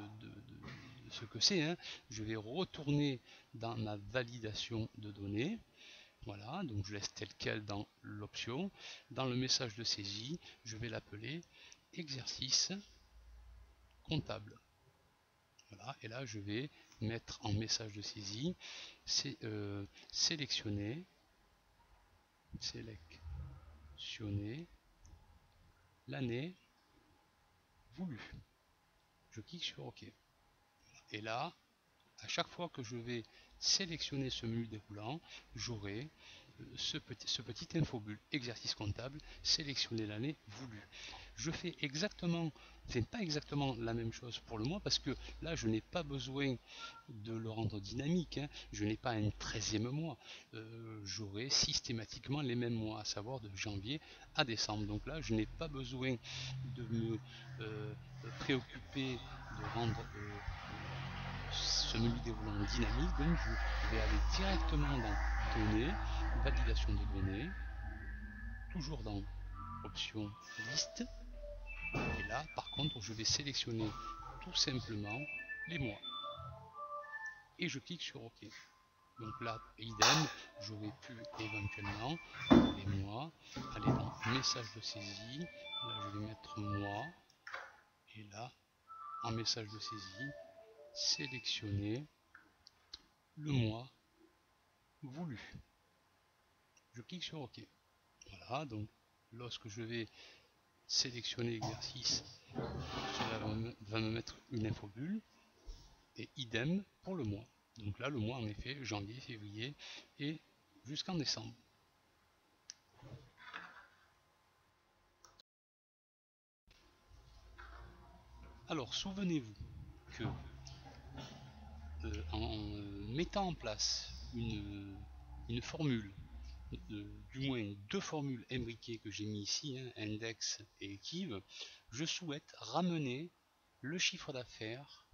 ce que c'est, je vais retourner dans ma validation de données. Voilà, donc je laisse tel quel dans l'option. Dans le message de saisie, je vais l'appeler exercice comptable. Voilà, et là je vais mettre en message de saisie sélectionner l'année voulue. Je clique sur OK. Et là, à chaque fois que je vais sélectionner ce menu déroulant, j'aurai ce petit infobulle, exercice comptable, sélectionner l'année voulue. Je fais exactement, enfin pas exactement la même chose pour le mois, parce que là je n'ai pas besoin de le rendre dynamique, je n'ai pas un 13e mois, j'aurai systématiquement les mêmes mois, à savoir de janvier à décembre. Donc là je n'ai pas besoin de me préoccuper de rendre ce menu déroulant dynamique, donc je vais aller directement dans données, validation de données, toujours dans option liste, et là par contre je vais sélectionner tout simplement les mois et je clique sur OK. Donc là, idem, j'aurais pu éventuellement les mois, aller dans message de saisie, là je vais mettre mois, et là en message de saisie, sélectionner le mois voulu. Je clique sur OK. Voilà, donc lorsque je vais sélectionner l'exercice, cela va me mettre une infobulle, et idem pour le mois. Donc là, le mois en effet, janvier, février et jusqu'en décembre. Alors, souvenez-vous que en mettant en place une formule, du moins deux formules imbriquées que j'ai mis ici, hein, index et équive, je souhaite ramener le chiffre d'affaires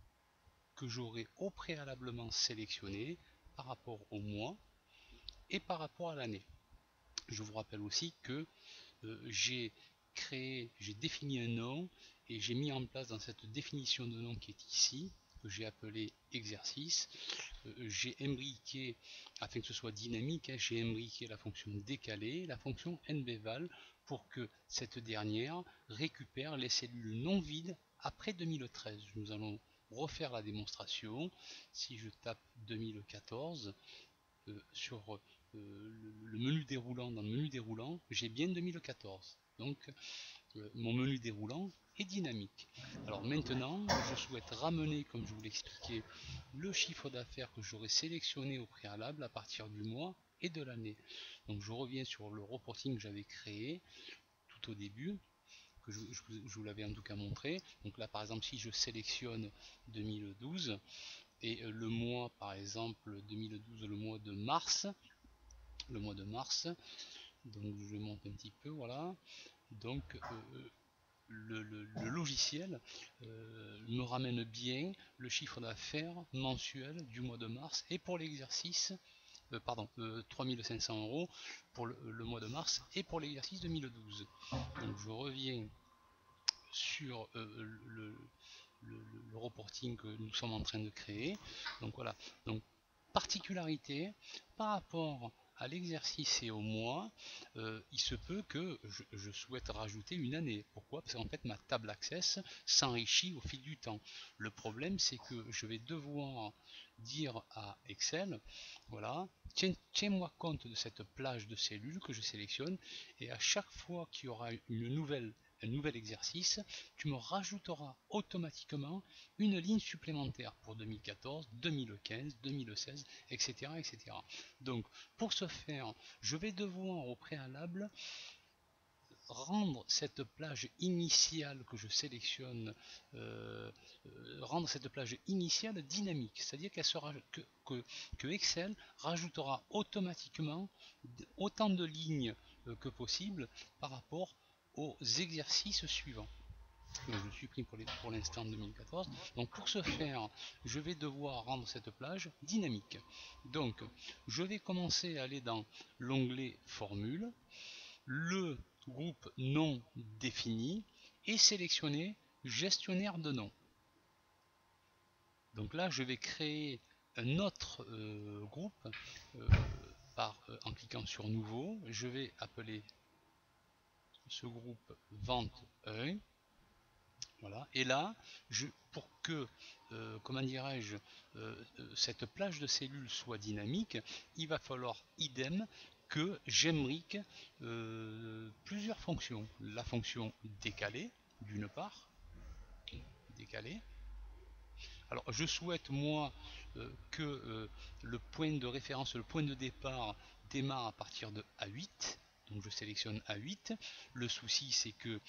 que j'aurais au préalablement sélectionné par rapport au mois et par rapport à l'année. Je vous rappelle aussi que j'ai défini un nom et j'ai mis en place dans cette définition de nom qui est ici, que j'ai appelé exercice, j'ai imbriqué, afin que ce soit dynamique, hein, j'ai imbriqué la fonction décalée, la fonction nbval, pour que cette dernière récupère les cellules non vides après 2013. Nous allons refaire la démonstration. Si je tape 2014 sur le menu déroulant, dans le menu déroulant, j'ai bien 2014. Donc mon menu déroulant est dynamique. Alors maintenant, je souhaite ramener, comme je vous l'expliquais, le chiffre d'affaires que j'aurais sélectionné au préalable à partir du mois et de l'année. Donc je reviens sur le reporting que j'avais créé tout au début, que je vous l'avais en tout cas montré. Donc là par exemple, si je sélectionne 2012 et le mois par exemple 2012, le mois de mars, donc je monte un petit peu, voilà. Donc le logiciel me ramène bien le chiffre d'affaires mensuel du mois de mars et pour l'exercice, 3500 euros pour le mois de mars et pour l'exercice 2012. Donc je reviens sur le reporting que nous sommes en train de créer. Donc voilà, donc particularité par rapport à l'exercice et au mois, il se peut que je souhaite rajouter une année. Pourquoi? Parce qu'en fait ma table Access s'enrichit au fil du temps. Le problème c'est que je vais devoir dire à Excel, voilà, tiens-moi compte de cette plage de cellules que je sélectionne, et à chaque fois qu'il y aura un nouvel exercice, tu me rajouteras automatiquement une ligne supplémentaire pour 2014, 2015, 2016, etc., etc. Donc, pour ce faire, je vais devoir au préalable rendre cette plage initiale que je sélectionne, rendre cette plage initiale dynamique, c'est-à-dire qu'elle sera que Excel rajoutera automatiquement autant de lignes que possible par rapport aux exercices suivants. Donc je supprime pour l'instant 2014. Donc pour ce faire, je vais devoir rendre cette plage dynamique. Donc je vais commencer à aller dans l'onglet formule, le groupe non défini et sélectionner gestionnaire de nom. Donc là je vais créer un autre groupe en cliquant sur nouveau. Je vais appeler ce groupe vente 1. Voilà. Et là, pour que, comment dirais-je, cette plage de cellules soit dynamique, il va falloir idem que j'imbrique plusieurs fonctions. La fonction décalée, d'une part, décalée. Alors je souhaite moi que le point de référence, le point de départ démarre à partir de A8. Donc je sélectionne A8. Le souci c'est que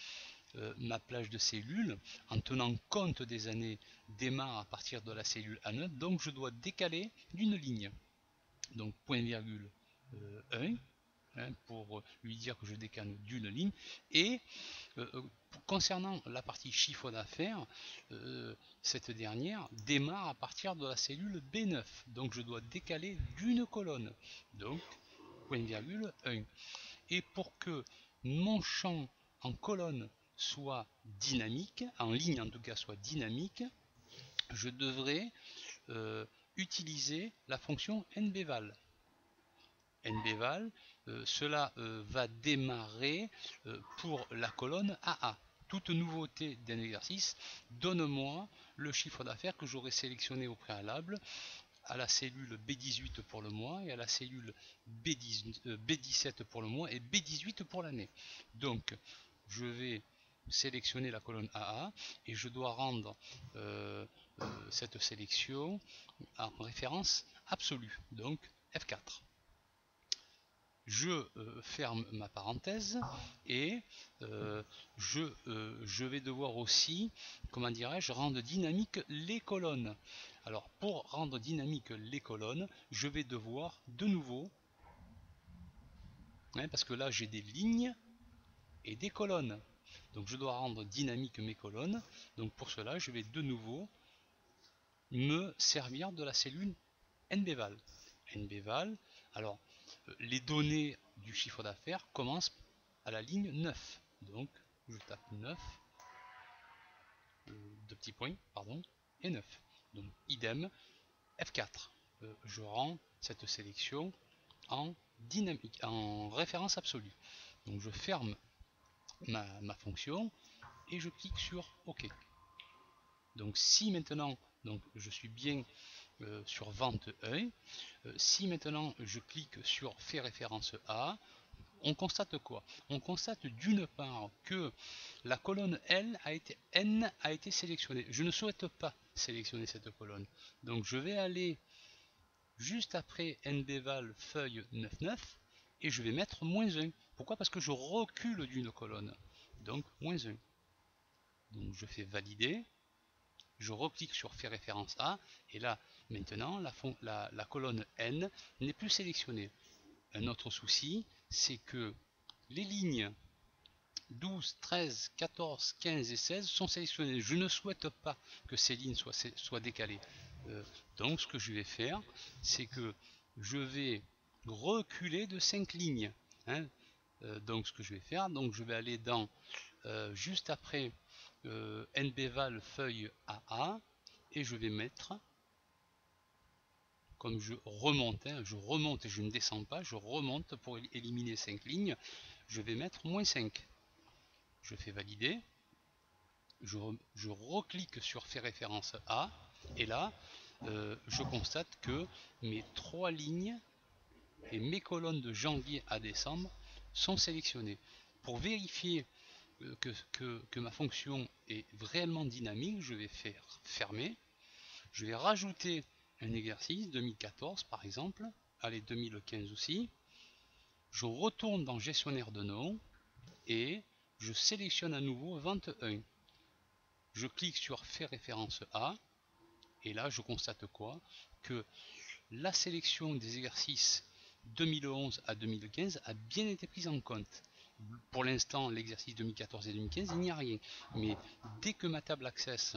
ma plage de cellules, en tenant compte des années, démarre à partir de la cellule A9, donc je dois décaler d'une ligne. Donc point virgule 1, hein, pour lui dire que je décale d'une ligne. Et concernant la partie chiffre d'affaires, cette dernière démarre à partir de la cellule B9, donc je dois décaler d'une colonne. Donc point virgule 1. Et pour que mon champ en colonne soit dynamique, en ligne en tout cas soit dynamique, je devrais utiliser la fonction nbval. nbval, cela va démarrer pour la colonne AA. Toute nouveauté d'un exercice, donne-moi le chiffre d'affaires que j'aurais sélectionné au préalable à la cellule B18 pour le mois et à la cellule B17 pour le mois et B18 pour l'année. Donc je vais sélectionner la colonne AA et je dois rendre cette sélection en référence absolue, donc F4. je ferme ma parenthèse et je vais devoir aussi, comment dirais-je, rendre dynamique les colonnes. Alors pour rendre dynamique les colonnes, je vais devoir de nouveau, parce que là j'ai des lignes et des colonnes, donc je dois rendre dynamique mes colonnes. Donc pour cela je vais de nouveau me servir de la cellule NBVAL. NBVAL, alors les données du chiffre d'affaires commencent à la ligne 9. Donc je tape 9, deux petits points, pardon, et 9. Donc idem, F4. Je rends cette sélection en dynamique, en référence absolue. Donc je ferme ma fonction et je clique sur OK. Donc si maintenant donc je suis bien sur vente 1, si maintenant je clique sur fait référence à, on constate quoi? On constate d'une part que la colonne N a été sélectionnée. Je ne souhaite pas sélectionner cette colonne. Donc je vais aller juste après NBVAL feuille 99 et je vais mettre -1. Pourquoi? Parce que je recule d'une colonne. Donc -1. Donc je fais valider. Je reclique sur fait référence à et là maintenant la colonne N n'est plus sélectionnée. Un autre souci, c'est que les lignes 12, 13, 14, 15 et 16 sont sélectionnées. Je ne souhaite pas que ces lignes soient décalées. Donc ce que je vais faire, c'est que je vais reculer de 5 lignes. Donc ce que je vais faire, donc je vais aller dans juste après NBVAL feuille AA et je vais mettre, comme je remonte et je ne descends pas, je remonte pour éliminer 5 lignes, je vais mettre -5. Je fais valider, je reclique sur fait référence à et là je constate que mes 3 lignes et mes colonnes de janvier à décembre sont sélectionnées. Pour vérifier que ma fonction est réellement dynamique, je vais faire fermer, je vais rajouter un exercice 2014 par exemple, allez 2015 aussi, je retourne dans gestionnaire de nom et je sélectionne à nouveau 21. Je clique sur fait référence à et là je constate quoi? Que la sélection des exercices 2011 à 2015 a bien été prise en compte. Pour l'instant, l'exercice 2014 et 2015, il n'y a rien. Mais dès que ma table Access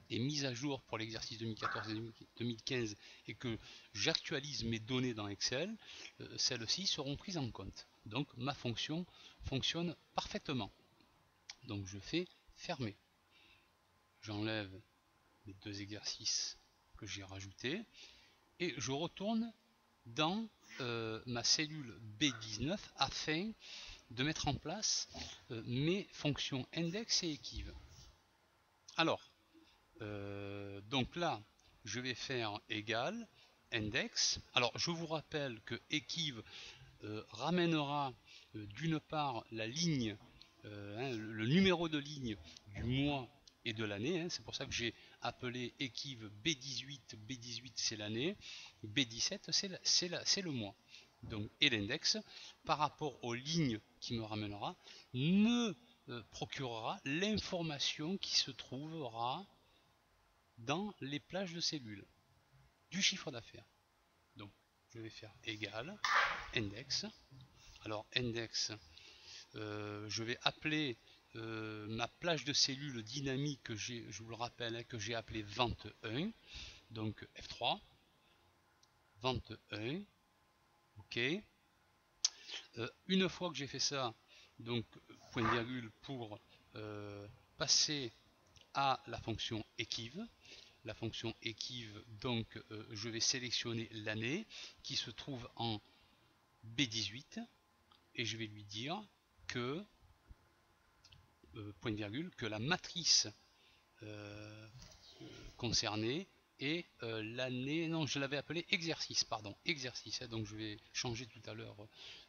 est mise à jour pour l'exercice 2014 et 2015 et que j'actualise mes données dans Excel, celles-ci seront prises en compte. Donc ma fonction fonctionne parfaitement. Donc je fais fermer. J'enlève les 2 exercices que j'ai rajoutés et je retourne dans ma cellule B19 afin de mettre en place mes fonctions index et equiv. Alors, donc là, je vais faire égal index. Alors, je vous rappelle que equiv ramènera d'une part la ligne, le numéro de ligne du mois et de l'année. C'est pour ça que j'ai appelé equiv B18. B18 c'est l'année, B17 c'est le mois. Donc, et l'index, par rapport aux lignes qui me ramènera, me procurera l'information qui se trouvera dans les plages de cellules du chiffre d'affaires. Donc, je vais faire égal index. Alors, index, je vais appeler ma plage de cellules dynamique que j'ai, je vous le rappelle, que j'ai appelé 21. Donc, F3, 21. OK. Une fois que j'ai fait ça, donc point virgule pour passer à la fonction equiv. La fonction equiv, donc je vais sélectionner l'année qui se trouve en B18 et je vais lui dire que point virgule que la matrice concernée est l'année, non je l'avais appelé exercice, pardon, exercice, donc je vais changer tout à l'heure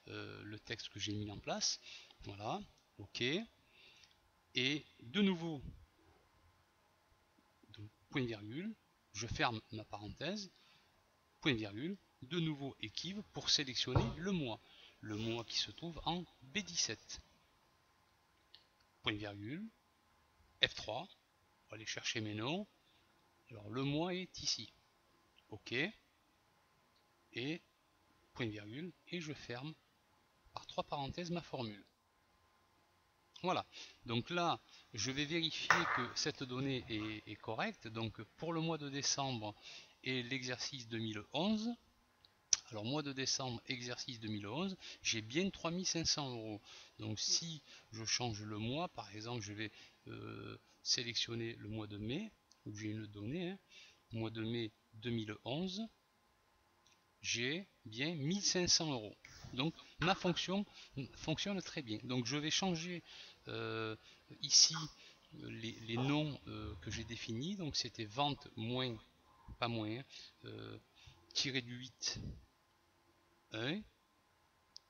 le texte que j'ai mis en place. Voilà, ok, et de nouveau donc, point virgule, je ferme ma parenthèse, point virgule, de nouveau equiv pour sélectionner le mois. le mois qui se trouve en B17. Point virgule, F3, on va aller chercher mes noms. Alors le mois est ici. OK. Et point virgule, et je ferme par 3 parenthèses ma formule. Voilà, donc là je vais vérifier que cette donnée est correcte. Donc pour le mois de décembre et l'exercice 2011, alors mois de décembre, exercice 2011, j'ai bien 3500 euros. Donc si je change le mois, par exemple je vais sélectionner le mois de mai, où j'ai une donnée, hein, mois de mai 2011, j'ai bien 1500 euros. Donc ma fonction fonctionne très bien. Donc je vais changer ici les noms que j'ai définis. Donc c'était vente moins, pas moins, tiré du 8, 1.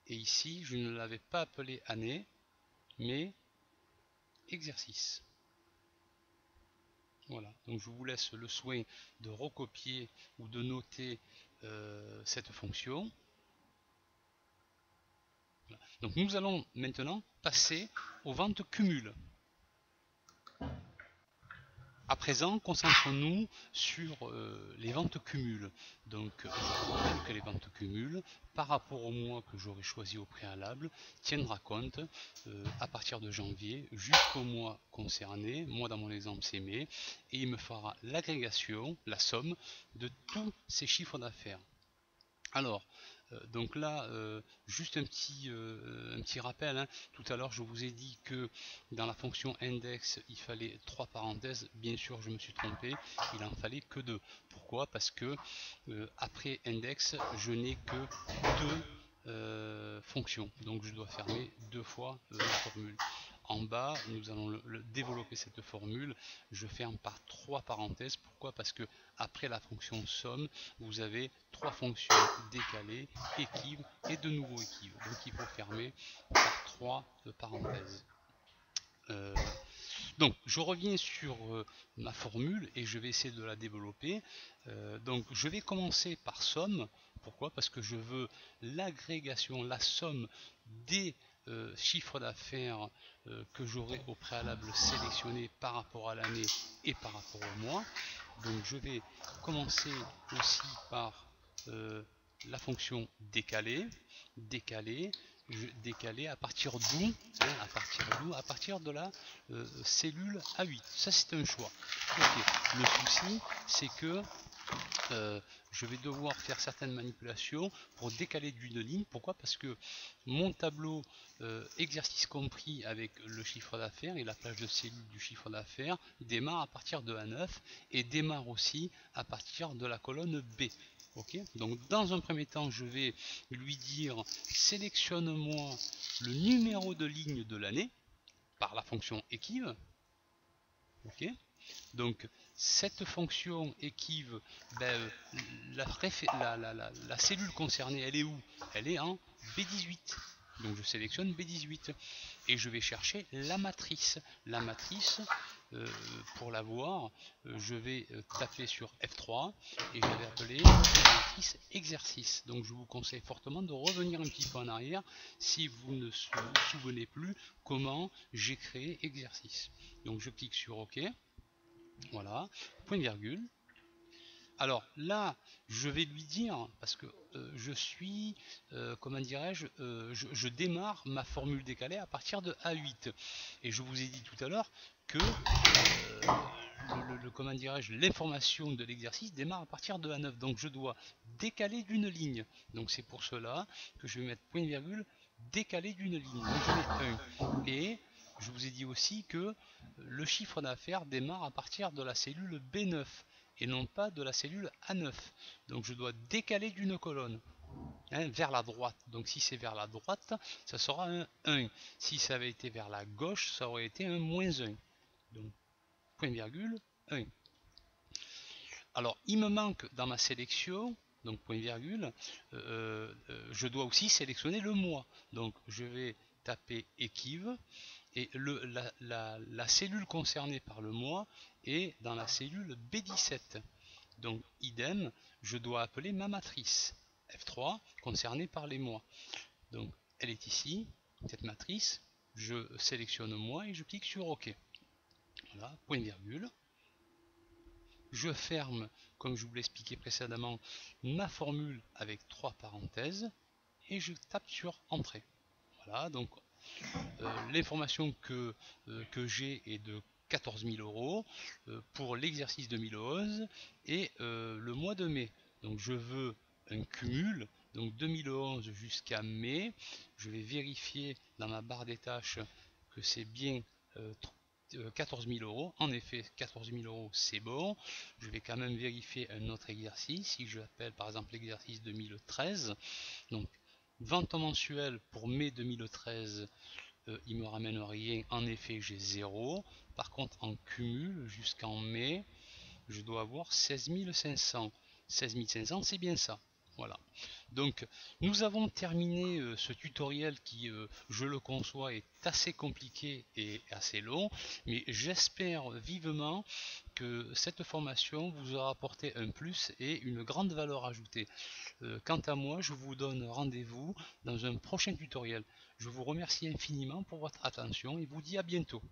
Et ici je ne l'avais pas appelé année, mais exercice. Voilà, donc je vous laisse le soin de recopier ou de noter cette fonction. Voilà. Donc nous allons maintenant passer aux ventes cumul. À présent, concentrons-nous sur les ventes cumul. Donc je rappelle que les ventes cumul, par rapport au mois que j'aurais choisi au préalable, tiendra compte à partir de janvier jusqu'au mois concerné. Moi dans mon exemple c'est mai, et il me fera l'agrégation, la somme de tous ces chiffres d'affaires. Alors, donc là, juste un petit rappel, hein. Tout à l'heure je vous ai dit que dans la fonction index il fallait 3 parenthèses. Bien sûr je me suis trompé, il en fallait que 2. Pourquoi? Parce que après index je n'ai que 2 fonctions, donc je dois fermer 2 fois la formule. En bas, nous allons développer cette formule. Je ferme par 3 parenthèses. Pourquoi? Parce que après la fonction somme, vous avez 3 fonctions décalées, équive et de nouveau équive. Donc il faut fermer par 3 parenthèses. Donc je reviens sur ma formule et je vais essayer de la développer. Donc je vais commencer par somme. Pourquoi? Parce que je veux l'agrégation, la somme des chiffres d'affaires que j'aurai au préalable sélectionné par rapport à l'année et par rapport au mois. Donc je vais commencer aussi par la fonction décaler. Décaler à partir d'où? À partir de la cellule A8. Ça c'est un choix. Okay. Le souci c'est que je vais devoir faire certaines manipulations pour décaler d'une ligne. Pourquoi? Parce que mon tableau exercice compris avec le chiffre d'affaires et la plage de cellules du chiffre d'affaires démarre à partir de A9 et démarre aussi à partir de la colonne B. Okay. Donc dans un premier temps je vais lui dire sélectionne-moi le numéro de ligne de l'année par la fonction équive. Okay. Donc cette fonction équive, ben, la cellule concernée elle est où? Elle est en B18. Donc je sélectionne B18 et je vais chercher la matrice. La matrice, pour la voir, je vais taper sur F3 et je vais appeler la matrice exercice. Donc je vous conseille fortement de revenir un petit peu en arrière si vous ne vous souvenez plus comment j'ai créé exercice. Donc je clique sur OK. Voilà, point virgule. Alors là, je vais lui dire, parce que je suis, comment dirais-je, je démarre ma formule décalée à partir de A8. Et je vous ai dit tout à l'heure que comment dirais-je, l'information de l'exercice démarre à partir de A9. Donc je dois décaler d'une ligne. Donc c'est pour cela que je vais mettre point virgule décaler d'une ligne. Donc je mets 1. Et je vous ai dit aussi que le chiffre d'affaires démarre à partir de la cellule B9 et non pas de la cellule A9. Donc je dois décaler d'une colonne vers la droite. Donc si c'est vers la droite, ça sera un 1. Si ça avait été vers la gauche, ça aurait été un moins 1. Donc point virgule 1. Alors il me manque dans ma sélection, donc point virgule, je dois aussi sélectionner le mois. Donc je vais taper équive. Et la cellule concernée par le mois est dans la cellule B17. Donc idem, je dois appeler ma matrice F3 concernée par les mois. Donc elle est ici, cette matrice, je sélectionne moi et je clique sur OK. Voilà, point virgule. Je ferme, comme je vous l'expliquais précédemment, ma formule avec 3 parenthèses et je tape sur Entrée. Voilà, donc l'information que j'ai est de 14 000 euros pour l'exercice 2011 et le mois de mai. Donc je veux un cumul, donc 2011 jusqu'à mai. Je vais vérifier dans ma barre des tâches que c'est bien 14 000 euros. En effet, 14 000 euros, c'est bon. Je vais quand même vérifier un autre exercice. Si je l'appelle par exemple l'exercice 2013, donc vente mensuelle pour mai 2013, il me ramène rien. En effet, j'ai 0. Par contre, en cumul, jusqu'en mai, je dois avoir 16 500. 16 500, c'est bien ça. Voilà. Donc, nous avons terminé ce tutoriel qui, je le conçois, est assez compliqué et assez long, mais j'espère vivement que cette formation vous aura apporté un plus et une grande valeur ajoutée. Quant à moi, je vous donne rendez-vous dans un prochain tutoriel. Je vous remercie infiniment pour votre attention et vous dis à bientôt.